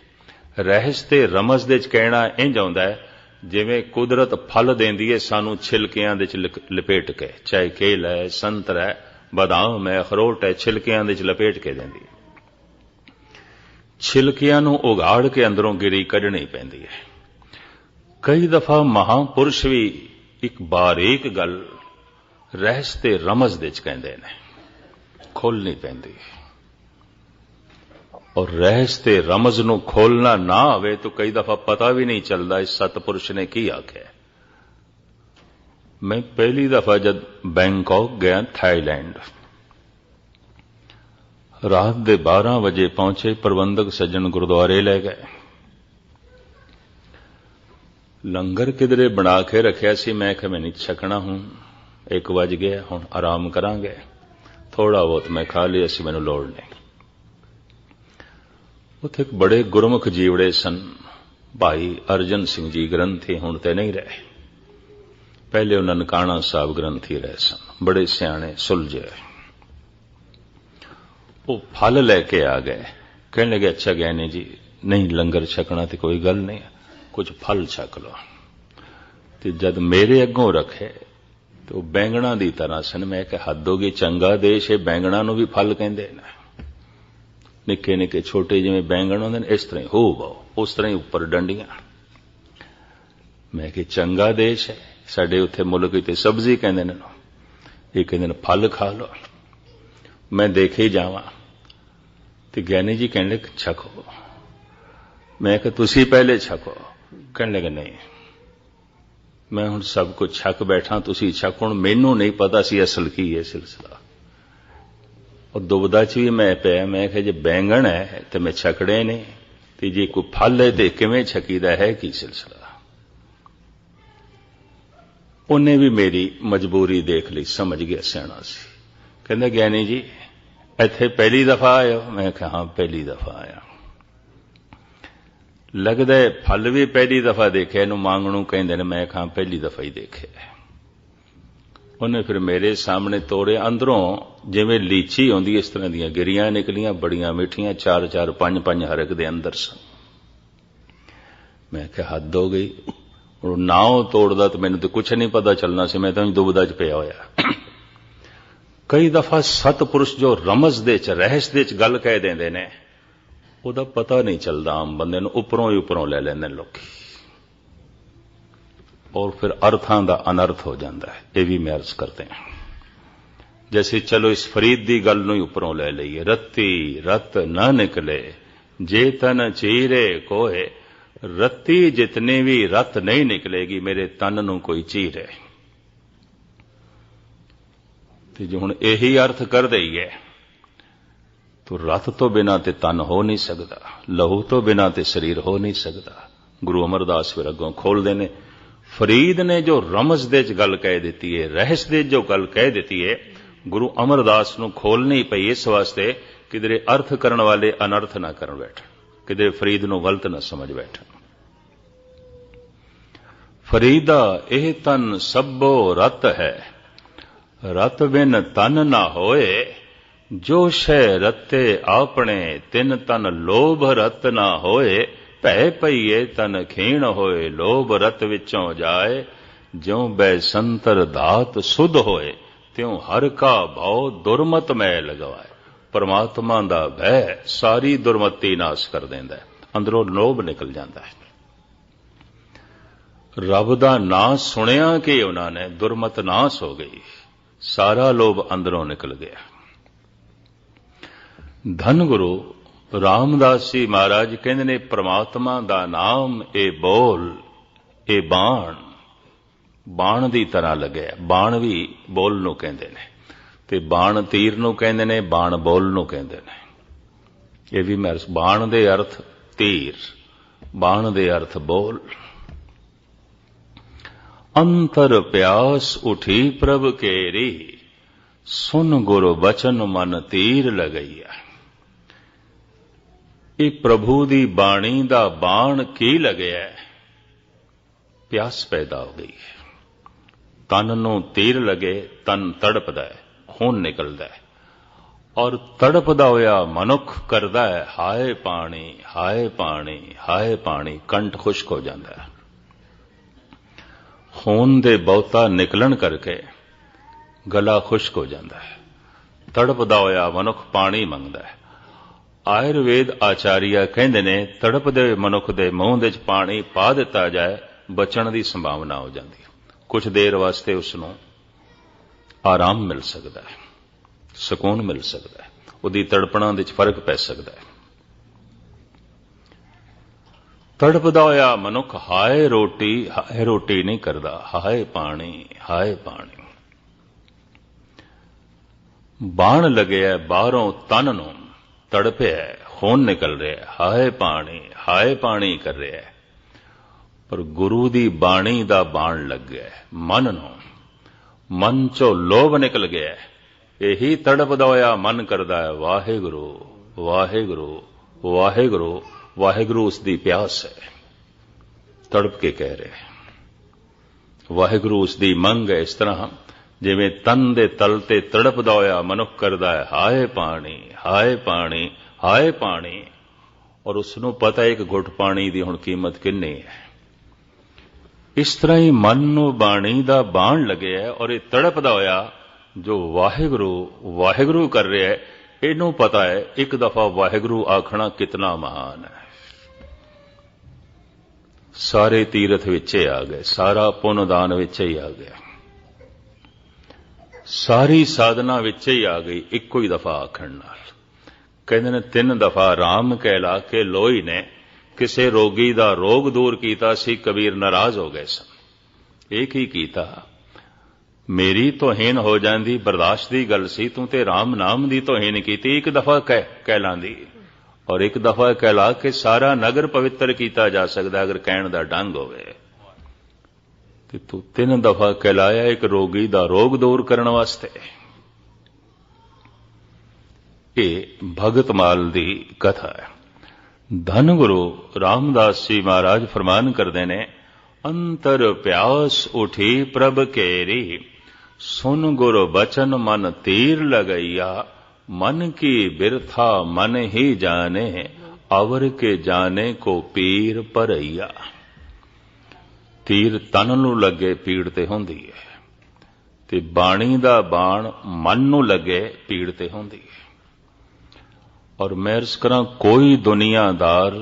रहस ते रमज दे च कहना इंज आउंदा है, जिवें कुदरत फल देंदी है सानू छिलकियां दे च लपेट के, चाहे केला है, संतरा है, बादाम है, अखरोट है, छिलकियां दे च लपेट के देंदी है। छिलकियां नूं उगाड़ के अंदरों गिरी कढनी पैंदी है। कई दफा महापुरुष भी एक बारीक गल रहस ते रमज दे च कहंदे ने, खोलनी पैंदी। और रहस ते रमज नूं खोलना ना आवे तो कई दफा पता भी नहीं चलता इस सतपुरुष ने की आख्या। मैं पहली दफा जब बैंकॉक गया, थाईलैंड, रात दे 12 बजे पहुंचे। प्रबंधक सज्जन गुरुद्वारे ले गए, लंगर किधरे बना के रखिया सी। मैं कि मैं नहीं छकना हूं, 1 बज गया, हुण आराम करांगे, थोड़ा बहुत मैं खा लिया सी, मैनूं लोड़ नहीं। उत्थे एक बड़े गुरमुख जीवड़े सन, भाई अर्जन सिंह जी ग्रंथी, हुण ते नहीं रहे, पहले उन्होंने ननकाणा साहब ग्रंथी रहे सन, बड़े सियाणे सुलझे। वो फल लेके आ गए, कहने लगे अच्छा ज्ञानी जी, नहीं लंगर छकना तो कोई गल नहीं, कुछ फल छक लो। तो जब मेरे अगों रखे तो बैंगणा दी तरह सन। मैं कि हद हो गई, चंगा देश है, बैंगणा नूं भी फल कहंदे ने। निक्के निक्के छोटे जिवें बैंगण होंदे ने, इस तरह ही हो बहु, उस तरह ही उपर डंडियां। मैं कि चंगा देश है, साडे उत्थे मुल्क ते सब्जी कहंदे ने, ये कहंदे ने फल खा लो। मैं देखे ही जावां ते ज्ञानी जी कहने लगे छको। मैं कि तुसी पहले छको। कहने लगे नहीं, मैं हुण सब कुछ छक बैठा, तुसी छक। हुण मैनू नहीं पता सी असल की है सिलसिला, और दुविधा च भी मैं पिया। मैं कि जे बैंगण है तो मैं छकड़े नहीं, ते जे कोई फल है तो किवें छकीदा है, की सिलसिला। उन्हें भी मेरी मजबूरी देख ली, समझ गया सियाणा सी। कहंदा ज्ञानी जी इत्थे पहली दफा आए हो? मैं कहा हाँ पहली दफा आया। लगदा है फल भी पहली दफा देखे, इनू मांगणू कहंदे ने। मैं कहा पहली दफा ही देखे। उन्हें फिर मेरे सामने तोड़े, अंदरों जिवें लीची होंदी इस तरह दीयां गिरियां निकलियां, बड़ियां मिठियां, 4-4 5-5 हरक दे अंदर सन। मैं कहा हद हो गई, नाव तोड़दा तो मैनूं तो कुछ नहीं पता चलना सी, मैं तो दुविधा च पिया होया। कई दफा सतपुरुष जो रमज दे च रहस दे च गल कह देंदे ने, ਉਹਦਾ पता नहीं चलता आम बंदे नूं, उपरों ही उपरों ले लैंदे लोग। और फिर अर्थां दा अनर्थ हो जाता है। ये भी मैं अर्ज करते हैं। जैसे चलो इस फरीद की गल नूं ही उपरों ले लईए, रत्ती रत न निकले जे तन चीरे कोए, रत्ती जितनी भी रत नहीं निकलेगी मेरे तन नूं कोई चीरे। तो जो हुण यही अर्थ कर दईए तो रत तो बिना ते तन हो नहीं सकता, लहू तो बिना ते शरीर हो नहीं सकता। गुरु अमरदास फिर अगों खोलते ने, फरीद ने जो रमज दे च गल कह दी है, रहस दे जो गल कह दी है, गुरु अमरदास नूं खोलनी पई इस वास्ते किधरे अर्थ करने वाले अनर्थ ना कर बैठन, किधरे फरीद नूं गलत ना समझ बैठन। फरीदा एह तन सब्बो रत है, रत बिन तन ना होए, जो शय रते आपने तिन तन लोभ रत ना होए, भै पईए तन खीण होए, लोभ रत विचों जाए, ज्यों बैसंतर धात सुध होए, त्यों हर का भाव दुरमत मैल गवाए। परमात्मा दा भय सारी दुरमती नाश कर देंदा है, अंदरों लोभ निकल जाता है। रब दा नां सुनिया कि उन्होंने दुरमत नाश हो गई, सारा लोभ अंदरों निकल गया। धन गुरु रामदास जी महाराज कहते ने, परमात्मा दा नाम ए बोल ए बाण, बाण दी तरह लगे। बाण भी बोल नूं कहंदे ने, ते बाण तीर नूं कहंदे ने, बाण बोल नूं कहंदे ने। ये भी मैं बाण दे अर्थ तीर, बाण दे अर्थ बोल। अंतर प्यास उठी प्रभ केरी, सुन गुरु बचन मन तीर लगैया। ये प्रभु दी बाणी दा बाण की लगया, प्यास पैदा हो गई है। तन नूं तीर लगे, तन तड़पदा है, खून निकलदा है, और तड़पदा होया मनुख करदा है हाय पानी हाय पानी हाय पानी, कंठ खुश्क हो जाता है। खून दे बहुता निकलन करके गला खुश्क हो जाता है, तड़पदा होया मनुख पानी मंगदा है। आयुर्वेद आचार्य कहंदे ने, तड़पदे मनुख दे मूंह दे पानी पा दिता जाए, बचण दी संभावना हो जाती है। कुछ देर वास्ते उसनूं आराम मिल सकता है, सुकून मिल सकता है, उहदी तड़पणा दे फर्क पै सकता है। तड़पदा होया मनुख हाय रोटी नहीं करदा, हाय पानी हाय पानी। बाण लगे बाहरों तन नूं, तड़पे है, खून निकल रहा है, हाय पानी कर रहा है। पर गुरु दी बाणी दा बाण लग गया मन नूं, मन चो लोभ निकल गया। यही तड़पदा होया मन करदा है वाहेगुरु वाहेगुरु वाहेगुरु वाहेगुरु, उसदी प्यास है, तड़प के कह रहे वाहेगुरु, उसदी मंग है। इस तरह जिवें तन दे तल ते तड़पदा होया मनुख करदा है हाय पानी हाय पानी हाय पानी, और उसनूं पता है एक घुट पानी दी हुण कीमत किन्नी है। इस तरह ही मन नूं बाणी दा बाण लगे है, और ये तड़पदा होया जो वाहेगुरु वाहेगुरु कर रहा है, इनू पता है एक दफा वाहेगुरु आखना कितना महान है। सारे तीरथ विचे आ गए, सारा पुन दान विचे ही आ गया, सारी साधना विचे ही आ गई इको ही दफा आखण नाल। कहते ने 3 दफा राम कहला के लोई ने किसे रोगी दा रोग दूर कीता सी, कबीर नाराज हो गए सन। एक ही कीता, मेरी तोहीन हो जांदी बर्दाश्त दी गल सी, तू ते राम नाम दी तोहीन कीती। एक दफा कहलांदी, और एक दफा कहला के सारा नगर पवित्र कीता जा सकदा अगर कहण दा ढंग होवे। ते तू 3 दफा कहलाया एक रोगी दा रोग दूर करने वास्ते। ये भगतमाल दी कथा है। धन गुरु रामदास जी महाराज फरमान करते ने, अंतर प्यास उठी प्रभ केरी, सुन गुरु बचन मन तीर लगैया, मन की बिरथा मन ही जाने, अवर के जाने को पीर परैया। तीर तन नूं लगे पीड़ ते हुंदी है, ते बाणी दा बाण मन नूं लगे पीड़ ते हुंदी है। और मैं अर्ज करां, कोई दुनियादार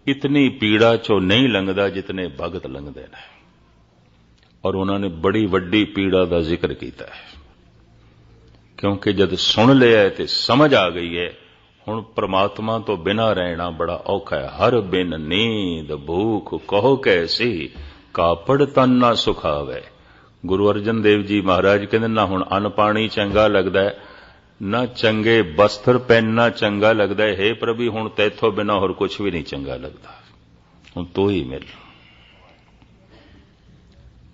इतनी पीड़ा चो नहीं लंघदा जितने भगत लंघदे ने। और उन्होंने बड़ी वड्डी पीड़ा का जिक्र किया है, क्योंकि जब सुन लिया है तो समझ आ गई है हुण परमात्मा तो बिना रहना बड़ा औखा है। हर बिन नींद भूख कहो कैसी, कापड़ तन ना सुखावे। गुरु अर्जन देव जी महाराज कहते ना हुण अन्न पानी चंगा लगता है, ना चंगे वस्त्र पहनना चंगा लगता है। हे प्रभु हुण तैथों बिना होर कुछ भी नहीं चंगा लगता, हुण तू ही मिल।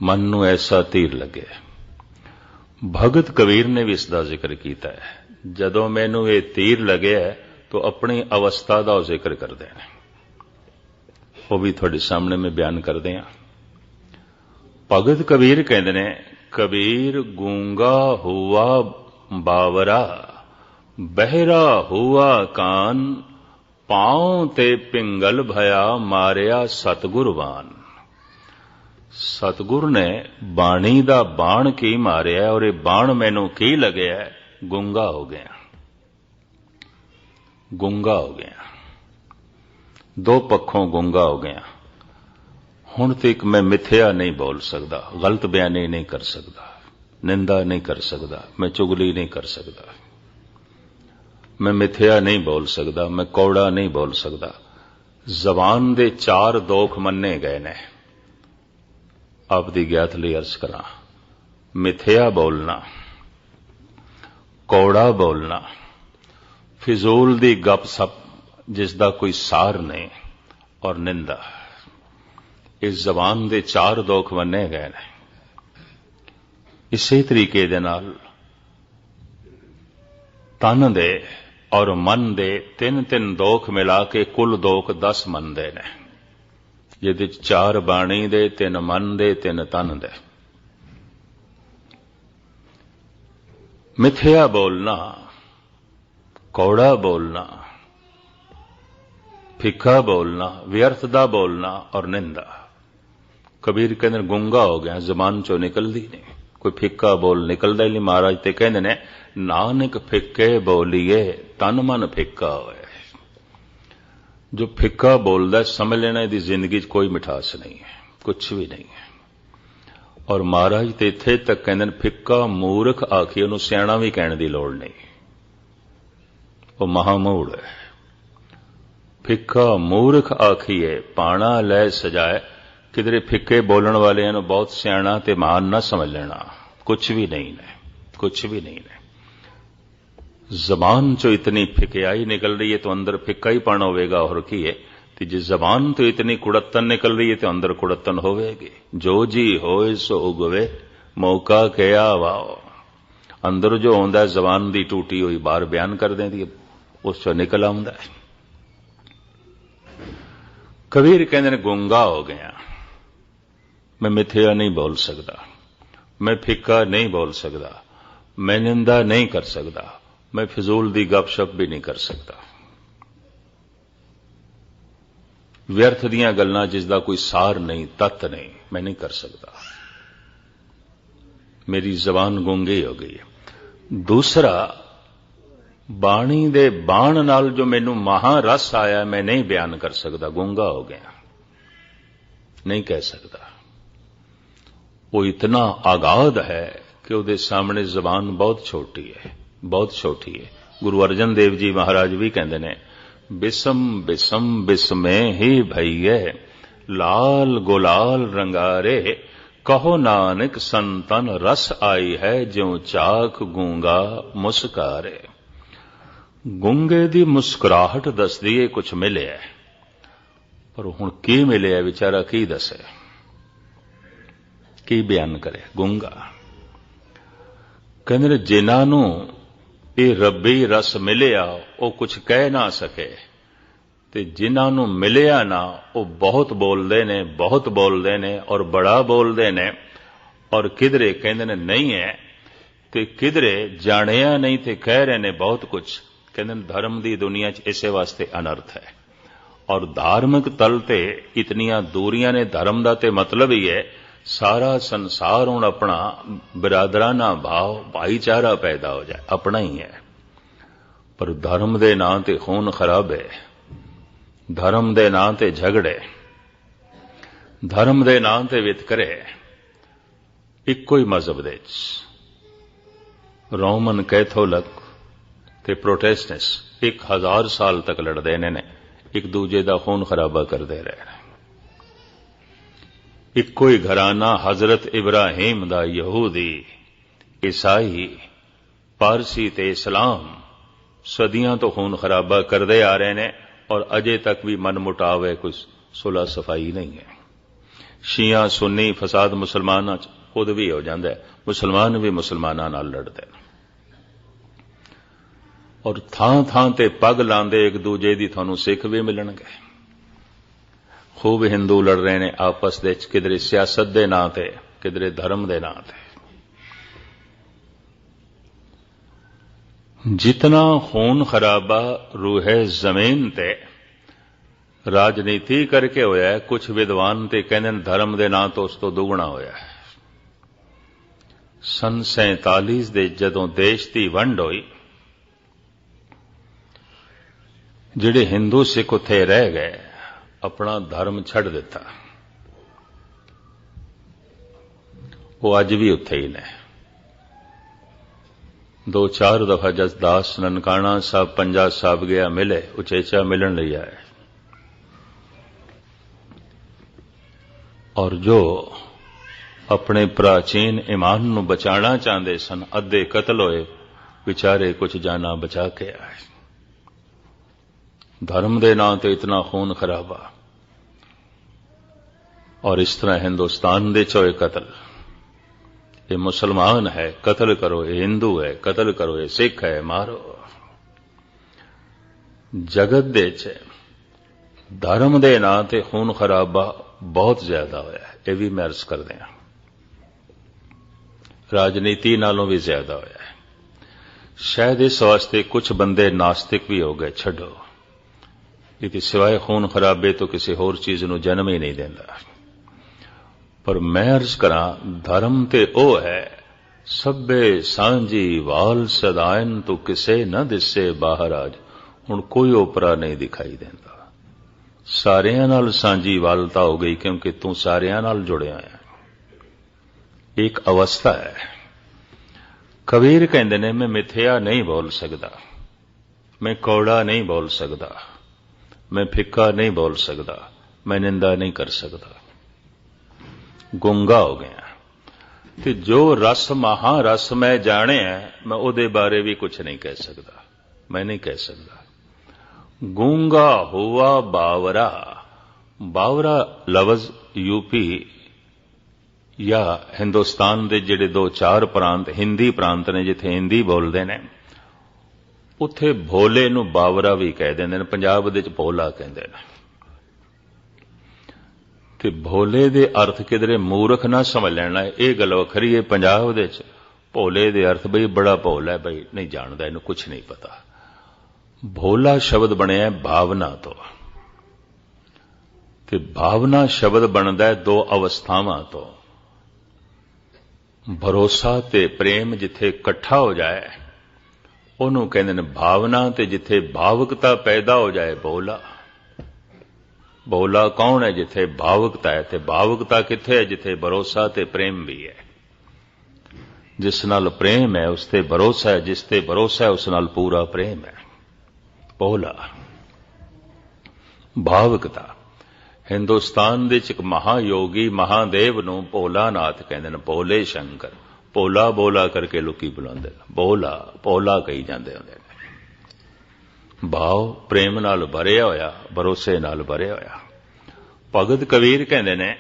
मन नूं ऐसा तीर लगे। भगत कबीर ने भी इसका जिक्र किया है। जदों मैनू ये तीर लगे है तो अपनी अवस्था का जिक्र कर देना, वो भी थोड़े सामने में बयान कर दें। भगत कबीर कहते ने, कबीर गूंगा हुआ बावरा, बहरा हुआ कान, पांव ते पिंगल भया, मारिया सतगुरवान। सतगुरु ने बाणी दा बाण की मारिया और ये बाण मैनू की लगे है, गूंगा हो गया, गूंगा हो गया, दो पक्षों गूंगा हो गया। हुण तक मैं मिथ्या नहीं बोल सकता, गलत बयानी नहीं कर सकता, निंदा नहीं कर सकता, मैं चुगली नहीं कर सकता, मैं मिथ्या नहीं बोल सकता, मैं कौड़ा नहीं बोल सकता। जबान दे 4 दोख मन्ने गए ने। आप दी ज्ञात लई अर्ज करा, मिथ्या बोलना, कौड़ा बोलना, फिजूल दी गप सप जिसदा कोई सार नहीं, और निंदा। इस जबान दे 4 दोख मन्ने गए ने। इसी तरीके दे नाल तन दे और मन दे 3-3 दोख मिला के कुल दोख 10 मनदे ने, जिहदे 4 बाणी दे, 3 मन दे, 3 तन दे। मिथ्या बोलना, कौड़ा बोलना, फिक्का बोलना, व्यर्थ दा बोलना और निंदा। कबीर कहते गूंगा हो गया, जबान चो निकलदी नहीं, कोई फिक्का बोल निकलदा ही नहीं। महाराज ते कहते ने, नानक फिक्के बोलिए तन मन फिक्का होए। जो फिक्का बोलता है समझ लेना इसकी जिंदगी कोई मिठास नहीं है, कुछ भी नहीं है। और महाराज तो इत्थे तक कहते फिक्का मूर्ख आखिए, उन्होंने सियाणा भी कहने की लोड़ नहीं, वो महामूढ़ है। फिक्का मूर्ख आखिए पाना लै सजाए। किधरे फिक्के बोलने वाले बहुत सियाणा ते महान ना समझ लेना, कुछ भी नहीं ने, कुछ भी नहीं ने। जबान चो इतनी फिक्याई निकल रही है तो अंदर फिक्का ही पाना होगा, और की है कि जिस जबान तो इतनी कुड़त्तन निकल रही है तो अंदर कुड़त्तन होवेगी। जो जी होए सो उगवे, मौका क्या वाओ। अंदर जो आंदा है जबान दी टूटी हुई बाहर बयान कर देती, उस चो निकल आंदा है। कबीर कहते ने गूंगा हो गया, मैं मिथ्या नहीं बोल सकता, मैं फिक्का नहीं बोल सकता, मैं निंदा नहीं कर सकता, मैं फिजूल दी गपशप भी नहीं कर सकता। व्यर्थ दियां गल्लां जिसदा कोई सार नहीं, तत्त नहीं, मैं नहीं कर सकता। मेरी जबान गूंगी हो गई है। दूसरा, बाणी दे बाण नाल जो मैनू महारस आया मैं नहीं बयान कर सकता, गूंगा हो गया, नहीं कह सकता। वो इतना आगाध है कि उसके सामने जबान बहुत छोटी है, बहुत छोटी है। गुरु अर्जन देव जी महाराज भी कहते ने, बिसम बिसम बिसमे ही भइये, लाल गुलाल रंगारे, कहो नानक संतन रस आई है, ज्यों चाक गूंगा मुस्कारे। गूंगे दी मुस्कुराहट दसदी है कुछ मिले है, पर हुण की मिले है बेचारा की दसे, की बयान करे। गूंगा कहते जिन्हां नूं ਇਹ ਰੱਬੀ ਰਸ ਮਿਲਿਆ ਉਹ ਕੁਝ ਕਹਿ ਨਾ ਸਕੇ, ਤੇ ਜਿਨ੍ਹਾਂ ਨੂੰ ਮਿਲਿਆ ਨਾ ਉਹ ਬਹੁਤ ਬੋਲਦੇ ਨੇ, ਬਹੁਤ ਬੋਲਦੇ ਨੇ ਔਰ ਬੜਾ ਬੋਲਦੇ ਨੇ, ਔਰ ਕਿਧਰੇ ਕਹਿੰਦੇ ਨੇ ਨਹੀਂ ਹੈ ਤੇ ਕਿਧਰੇ ਜਾਣਿਆ ਨਹੀਂ ਤੇ ਕਹਿ ਰਹੇ ਨੇ ਬਹੁਤ ਕੁਝ। ਕਹਿੰਦੇ ਨੇ ਧਰਮ ਦੀ ਦੁਨੀਆ 'ਚ ਇਸੇ ਵਾਸਤੇ ਅਨਰਥ ਹੈ, ਔਰ ਧਾਰਮਿਕ ਤਲ ਤੇ ਇਤਨੀਆਂ ਦੂਰੀਆਂ ਨੇ ਧਰਮ ਦਾ, ਤੇ ਮਤਲਬ ਹੀ ਹੈ सारा संसार हुण अपना बिरादराना भाव भाईचारा पैदा हो जाए, अपना ही है। पर धर्म दे नां ते खून खराबे, धर्म दे नां ते झगड़े, धर्म दे नां ते वितकरे, ਇੱਕੋ ਹੀ ਮਜ਼ਹਬ ਦੇ ਵਿੱਚ ਰੋਮਨ ਕੈਥੋਲਿਕ ਤੇ ਪ੍ਰੋਟੈਸਟੈਂਟ 1000 ਸਾਲ ਤੱਕ ਲੜਦੇ ਨੇ ਇੱਕ ਦੂਜੇ ਦਾ ਖੂਨ ਖਰਾਬਾ ਕਰਦੇ ਰਹੇ ਨੇ। ਇੱਕੋ ਹੀ ਘਰਾਨਾ ਹਜ਼ਰਤ ਇਬਰਾਹੀਮ ਦਾ ਯਹੂਦੀ ਈਸਾਈ ਪਾਰਸੀ ਤੇ ਇਸਲਾਮ ਸਦੀਆਂ ਤੋਂ ਖੂਨ ਖਰਾਬਾ ਕਰਦੇ ਆ ਰਹੇ ਨੇ ਔਰ ਅਜੇ ਤੱਕ ਵੀ ਮਨ ਮੁਟਾਵ ਹੈ, ਕੋਈ ਸੁਲਹ ਸਫਾਈ ਨਹੀਂ ਹੈ। ਸ਼ੀਆ ਸੁੰਨੀ ਫਸਾਦ ਮੁਸਲਮਾਨਾਂ ਚ ਖੁਦ ਵੀ ਹੋ ਜਾਂਦਾ ਹੈ, ਮੁਸਲਮਾਨ ਵੀ ਮੁਸਲਮਾਨਾਂ ਨਾਲ ਲੜਦੇ ਨੇ ਔਰ ਥਾਂ ਥਾਂ ਤੇ ਪੱਗ ਲਾਉਂਦੇ ਇੱਕ ਦੂਜੇ ਦੀ ਤੁਹਾਨੂੰ ਸਿੱਖ ਵੀ ਮਿਲਣਗੇ। ਖੂਬ ਹਿੰਦੂ ਲੜ ਰਹੇ ਨੇ ਆਪਸ ਦੇ ਵਿੱਚ, ਕਿਧਰੇ ਸਿਆਸਤ ਦੇ ਨਾਂ ਤੇ, ਕਿਧਰੇ ਧਰਮ ਦੇ ਨਾਂ ਤੇ। जितना खून खराबा रूहे जमीन ते राजनीति करके होया है, कुछ विद्वान ते कहते धर्म दे नां तो उस तो दुगना होया है। सन 47 दे जदों देश दी वंड होई, जिहड़े हिंदू सिख उत्थे रह गए अपना धर्म छड़ दिता, वो अज भी उत्थे ही ने। 2-4 दफा जसदास ननकाना साहब पंजा साहब गया, मिले, उचेचा मिलन लिया है। और जो अपने प्राचीन ईमान नूं बचाना चाहते सन, अद्धे कतल होए, बेचारे कुछ जाना बचा के आए। धर्म दे नां ते इतना खून खराबा और इस तरह हिंदुस्तान दे चोए कतल। ये मुसलमान है कत्ल करो, ये हिंदू है कत्ल करो, ये सिख है मारो। जगत दे च धर्म दे नां ते खून खराबा बहुत ज्यादा होया है, ये भी मैं अर्ज कर दिया। राजनीति नालों भी ज्यादा होया है। शायद इस वास्ते कुछ बंदे नास्तिक भी हो गए, छड्डो, ये सिवाय खून खराबे तो किसी होर चीज नूं जन्म ही नहीं देंदा। पर मैं अर्ज करा, धर्म ते ओ है सभे सांझी वाल सदायन तो किसे न दिसे बाहर आज। हुण कोई ओपरा नहीं दिखाई देंदा, सारियां नाल सांझी वालता हो गई क्योंकि तू सारियां नाल जुड़िया है। एक अवस्था है। कबीर कहंदे ने मैं मिथ्या नहीं बोल सकदा, मैं कौड़ा नहीं बोल सकदा, मैं फिक्का नहीं बोल सकदा, मैं निंदा नहीं कर सकदा, गुंगा हो गया। ते जो रस महारस मैं जाने है, मैं उहदे बारे भी कुछ नहीं कह सकदा, मैं नहीं कह सकदा। गूंगा हुआ बावरा, बावरा लफ्ज यूपी या हिंदुस्तान दे जिहड़े 2-4 प्रांत हिंदी प्रांत ने जिथे हिंदी बोलते ने, उत्थे भोले नूं बावरा भी कह देंदे ने, पंजाब दे च भोला कहंदे ने। ते भोले दे अर्थ किधरे मूर्ख ना समझ लेना, ये गल वखरी है। पंजाब दे च भोले दे अर्थ बई बड़ा भोला है, बई नहीं जानदा, इन्हूं कुछ नहीं पता। भोला शब्द बनिया भावना तो, ते भावना शब्द बनदा है 2 अवस्थावां तो। भरोसा ते प्रेम जिथे इकट्ठा हो जाए उहनूं कहंदे ने भावना, ते जिथे भावुकता पैदा हो जाए भोला। भोला कौन है? जिथे भावुकता है, ते भावुकता किथे है? जिथे भरोसा ते प्रेम भी है। जिस नाल प्रेम है उस ते भरोसा है, जिस ते भरोसा है उस नाल पूरा प्रेम है। भोला भावुकता। हिंदुस्तान दे एक महायोगी महादेव नूं भोलानाथ कहंदे ने, भोले शंकर। भोला भोला करके लोकी बुलांदे ने, भोला भोला कही जांदे हुंदे ने। भाव प्रेम नाल भरिया होया, भरोसे नाल भरिया होया। भगत कबीर कहंदे ने,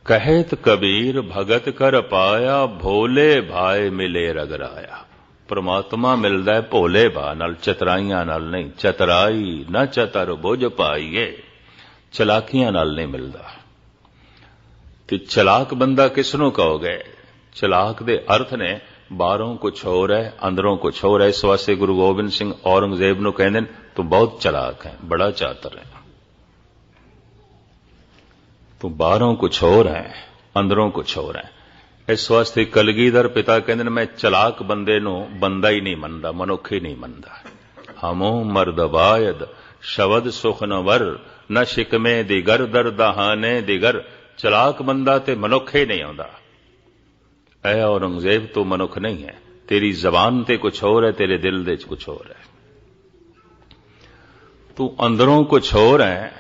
कहत कबीर भगत कर पाया, भोले भाए मिले रगराया। परमात्मा मिलदा है भोले भा नाल, चतराइयां नाल नहीं। चतराई न चतर बुझ पाईए, चलाकियां नाल नहीं मिलदा। ते चलाक बंदा किसनों कहोगे? चलाक दे अर्थ ने बाहरों कुछ होर है, अंदरों कुछ होर है। इस वास्ते गुरु गोबिंद सिंह औरंगजेब नूं कहंदे ने, तू बहुत चलाक है, बड़ा चातर है। तू बाहरों कुछ होर है, अंदरों कुछ होर है। इस वास्ते कलगीधर पिता कहंदे ने, मैं चलाक बंदे नूं बंदा ही नहीं मनदा, मनुख ही नहीं मनदा। हमो मर्दबायद शबद सुख न वर, न शिकमे दिगर दर दहाने दिगर। ਚਲਾਕ ਬੰਦਾ ਤੇ ਮਨੁੱਖ ਹੀ ਨਹੀਂ ਆਉਂਦਾ। ਐ ਔਰੰਗਜ਼ੇਬ ਤੂੰ ਮਨੁੱਖ ਨਹੀਂ ਹੈ, ਤੇਰੀ ਜ਼ਬਾਨ ਤੇ ਕੁਛ ਹੋਰ ਹੈ, ਤੇਰੇ ਦਿਲ ਦੇ ਚ ਕੁਛ ਹੋਰ ਹੈ। ਤੂੰ ਅੰਦਰੋਂ ਕੁਛ ਹੋਰ ਹੈ,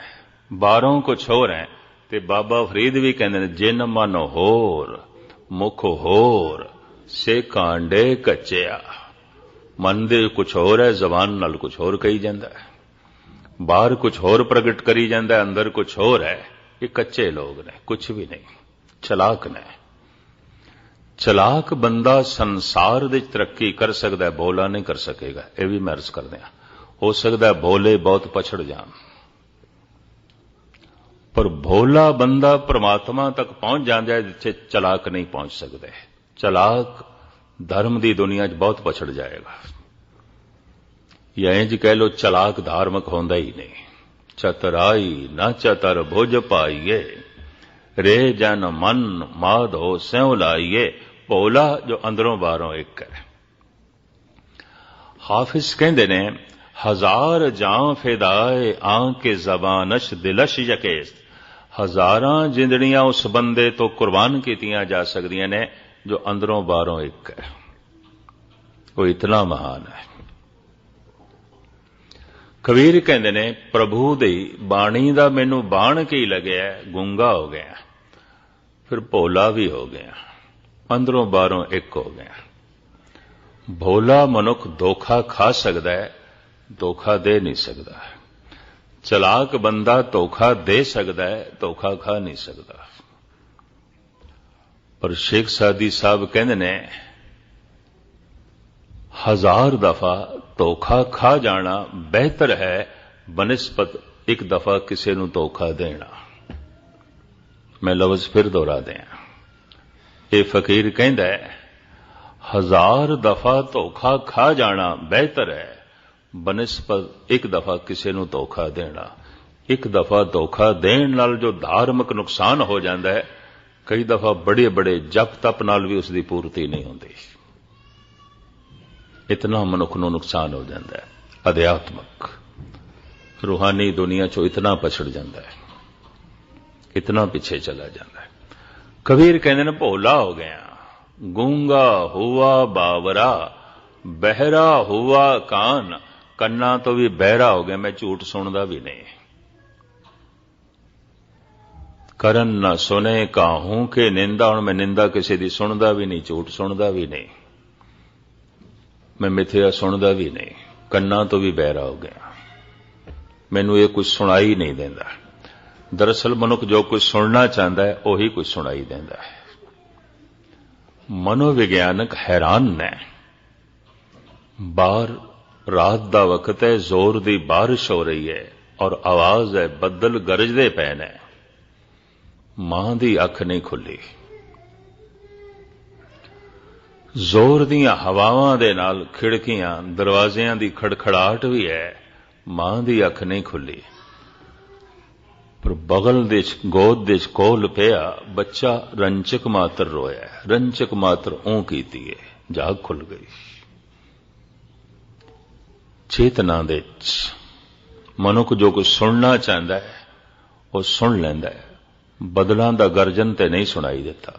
ਬਾਹਰੋਂ ਕੁਛ ਹੋਰ ਹੈ। ਤੇ ਬਾਬਾ ਫਰੀਦ ਵੀ ਕਹਿੰਦੇ ਨੇ, ਜਿਨ ਮਨ ਹੋਰ ਮੁਖ ਹੋਰ ਸੇ ਕਾਂਡੇ ਕੱਚਿਆ। ਮਨ ਦੇ ਕੁਛ ਹੋਰ ਹੈ, ਜ਼ਬਾਨ ਨਾਲ ਕੁਛ ਹੋਰ ਕਹੀ ਜਾਂਦਾ ਹੈ, ਬਾਹਰ ਕੁਛ ਹੋਰ ਪ੍ਰਗਟ ਕਰੀ ਜਾਂਦਾ ਹੈ, ਅੰਦਰ ਕੁਛ ਹੋਰ ਹੈ। ਇਹ ਕੱਚੇ ਲੋਕ ਨੇ, ਕੁਛ ਵੀ ਨਹੀਂ, ਚਲਾਕ ਨੇ। ਚਲਾਕ ਬੰਦਾ ਸੰਸਾਰ ਦੇ ਤਰੱਕੀ ਕਰ ਸਕਦਾ, ਭੋਲਾ ਨਹੀਂ ਕਰ ਸਕੇਗਾ। ਇਹ ਵੀ ਮੈਂ ਅਰਜ਼ ਕਰਦੇ ਹਾਂ। ਹੋ ਸਕਦਾ ਭੋਲੇ ਬਹੁਤ ਪਛੜ ਜਾਣ, ਪਰ ਭੋਲਾ ਬੰਦਾ ਪ੍ਰਮਾਤਮਾ ਤੱਕ ਪਹੁੰਚ ਜਾਂਦਾ ਹੈ ਜਿੱਥੇ ਚਲਾਕ ਨਹੀਂ ਪਹੁੰਚ ਸਕਦੇ। ਚਲਾਕ ਧਰਮ ਦੀ ਦੁਨੀਆ 'ਚ ਬਹੁਤ ਪਛੜ ਜਾਏਗਾ। ਜਾਂ ਇੰਜ ਕਹਿ ਲੋ, ਚਲਾਕ ਧਾਰਮਿਕ ਹੁੰਦਾ ਹੀ ਨਹੀਂ। ਚਤਰਾਈ ਨਾ ਚਤਰ ਭੁਜ ਪਾਈਏ, ਰੇ ਜਨ ਮਨ ਮਾਧੋ ਸਿਉ ਲਾਈਏ। ਭੋਲਾ ਜੋ ਅੰਦਰੋਂ ਬਾਹਰੋਂ ਇੱਕ ਹੈ। ਹਾਫਿਜ਼ ਕਹਿੰਦੇ ਨੇ, ਹਜ਼ਾਰ ਜਾਂ ਫਿਦਾਏ ਆਂਕੇ ਜ਼ਬਾਨਸ਼ ਦਿਲਸ਼ ਯਕੇਸ। ਹਜ਼ਾਰਾਂ ਜਿੰਦੜੀਆਂ ਉਸ ਬੰਦੇ ਤੋਂ ਕੁਰਬਾਨ ਕੀਤੀਆਂ ਜਾ ਸਕਦੀਆਂ ਨੇ ਜੋ ਅੰਦਰੋਂ ਬਾਹਰੋਂ ਇੱਕ ਹੈ। ਉਹ ਇਤਨਾ ਮਹਾਨ ਹੈ। ਕਬੀਰ ਕਹਿੰਦੇ ਨੇ, ਪ੍ਰਭੂ ਦੀ ਬਾਣੀ ਦਾ ਮੈਨੂੰ ਬਾਣ ਕੀ ਲੱਗਿਆ, ਗੂੰਗਾ ਹੋ ਗਿਆ, ਫਿਰ ਭੋਲਾ ਵੀ ਹੋ ਗਿਆ, ਅੰਦਰੋਂ ਬਾਹਰੋਂ ਇੱਕ ਹੋ ਗਿਆ। ਭੋਲਾ ਮਨੁੱਖ ਧੋਖਾ ਖਾ ਸਕਦਾ ਹੈ, ਧੋਖਾ ਦੇ ਨਹੀਂ ਸਕਦਾ। ਚਲਾਕ ਬੰਦਾ ਧੋਖਾ ਦੇ ਸਕਦਾ ਹੈ, ਧੋਖਾ ਖਾ ਨਹੀਂ ਸਕਦਾ। ਪਰ ਸ਼ੇਖ ਸਾਦੀ ਸਾਹਿਬ ਕਹਿੰਦੇ ਨੇ, ਹਜ਼ਾਰ ਦਫਾ ਧੋਖਾ ਖਾ ਜਾਣਾ ਬਿਹਤਰ ਹੈ ਬਨਿਸਬਤ ਇੱਕ ਦਫਾ ਕਿਸੇ ਨੂੰ ਧੋਖਾ ਦੇਣਾ। ਮੈਂ ਲਫ਼ਜ਼ ਫਿਰ ਦੁਹਰਾ ਦਿਆਂ। ਇਹ ਫਕੀਰ ਕਹਿੰਦਾ ਹੈ, ਹਜ਼ਾਰ ਦਫਾ ਧੋਖਾ ਖਾ ਜਾਣਾ ਬਿਹਤਰ ਹੈ ਬਨਿਸਬਤ ਇੱਕ ਦਫਾ ਕਿਸੇ ਨੂੰ ਧੋਖਾ ਦੇਣਾ। ਇੱਕ ਦਫਾ ਧੋਖਾ ਦੇਣ ਨਾਲ ਜੋ ਧਾਰਮਿਕ ਨੁਕਸਾਨ ਹੋ ਜਾਂਦਾ ਹੈ, ਕਈ ਦਫਾ ਬੜੇ ਬੜੇ ਜਪ ਤਪ ਨਾਲ ਵੀ ਉਸ ਦੀ ਪੂਰਤੀ ਨਹੀਂ ਹੁੰਦੀ। ਇਤਨਾ ਮਨੁੱਖ ਨੂੰ ਨੁਕਸਾਨ ਹੋ ਜਾਂਦਾ ਹੈ। ਅਧਿਆਤਮਕ ਰੂਹਾਨੀ ਦੁਨੀਆ ਚੋਂ ਇਤਨਾ ਪਛੜ ਜਾਂਦਾ ਹੈ, ਇਤਨਾ ਪਿੱਛੇ ਚਲਾ ਜਾਂਦਾ ਹੈ। ਕਬੀਰ ਕਹਿੰਦੇ ਨੇ, ਭੋਲਾ ਹੋ ਗਿਆ, ਗੂੰਗਾ ਹੁਆ ਬਾਵਰਾ, ਬਹਿਰਾ ਹੁਆ ਕਾਨ। ਕੰਨਾਂ ਤੋਂ ਵੀ ਬਹਿਰਾ ਹੋ ਗਿਆ, ਮੈਂ ਝੂਠ ਸੁਣਦਾ ਵੀ ਨਹੀਂ। ਕਰਨ ਨਾ ਸੁਨੇ ਕਾਹੂ ਕੇ ਨਿੰਦਾ। ਹੁਣ ਮੈਂ ਨਿੰਦਾ ਕਿਸੇ ਦੀ ਸੁਣਦਾ ਵੀ ਨਹੀਂ, ਝੂਠ ਸੁਣਦਾ ਵੀ ਨਹੀਂ, ਮੈਂ ਮਿੱਥਿਆ ਸੁਣਦਾ ਵੀ ਨਹੀਂ। ਕੰਨਾਂ ਤੋਂ ਵੀ ਬਹਿਰਾ ਹੋ ਗਿਆ, ਮੈਨੂੰ ਇਹ ਕੁਝ ਸੁਣਾਈ ਨਹੀਂ ਦਿੰਦਾ। ਦਰਅਸਲ ਮਨੁੱਖ ਜੋ ਕੁਝ ਸੁਣਨਾ ਚਾਹੁੰਦਾ ਹੈ, ਉਹੀ ਕੁਝ ਸੁਣਾਈ ਦਿੰਦਾ ਹੈ। ਮਨੋਵਿਗਿਆਨਕ ਹੈਰਾਨ ਨੇ। ਬਾਹਰ ਰਾਤ ਦਾ ਵਕਤ ਹੈ, ਜ਼ੋਰ ਦੀ ਬਾਰਿਸ਼ ਹੋ ਰਹੀ ਹੈ ਔਰ ਆਵਾਜ਼ ਹੈ, ਬੱਦਲ ਗਰਜਦੇ ਪਏ ਨੇ। ਮਾਂ ਦੀ ਅੱਖ ਨਹੀਂ ਖੁੱਲੀ। ਜ਼ੋਰ ਦੀਆਂ ਹਵਾਵਾਂ ਦੇ ਨਾਲ ਖਿੜਕੀਆਂ ਦਰਵਾਜ਼ਿਆਂ ਦੀ ਖੜਖੜਾਹਟ ਵੀ ਹੈ, ਮਾਂ ਦੀ ਅੱਖ ਨਹੀਂ ਖੁੱਲੀ। ਪਰ ਬਗਲ ਦੇ ਗੋਦ ਦੇ ਕੋਲ ਪਿਆ ਬੱਚਾ ਰੰਚਕ ਮਾਤਰ ਰੋਇਆ, ਰੰਚਕ ਮਾਤਰ ਊਂ ਕੀਤੀ ਹੈ, ਜਾਗ ਖੁੱਲ ਗਈ। ਚੇਤਨਾ ਦੇ ਵਿੱਚ ਮਨੁੱਖ ਜੋ ਕੁਝ ਸੁਣਨਾ ਚਾਹੁੰਦਾ ਹੈ ਉਹ ਸੁਣ ਲੈਂਦਾ ਹੈ। ਬਦਲਾਂ ਦਾ ਗਰਜਨ ਤੇ ਨਹੀਂ ਸੁਣਾਈ ਦਿੱਤਾ,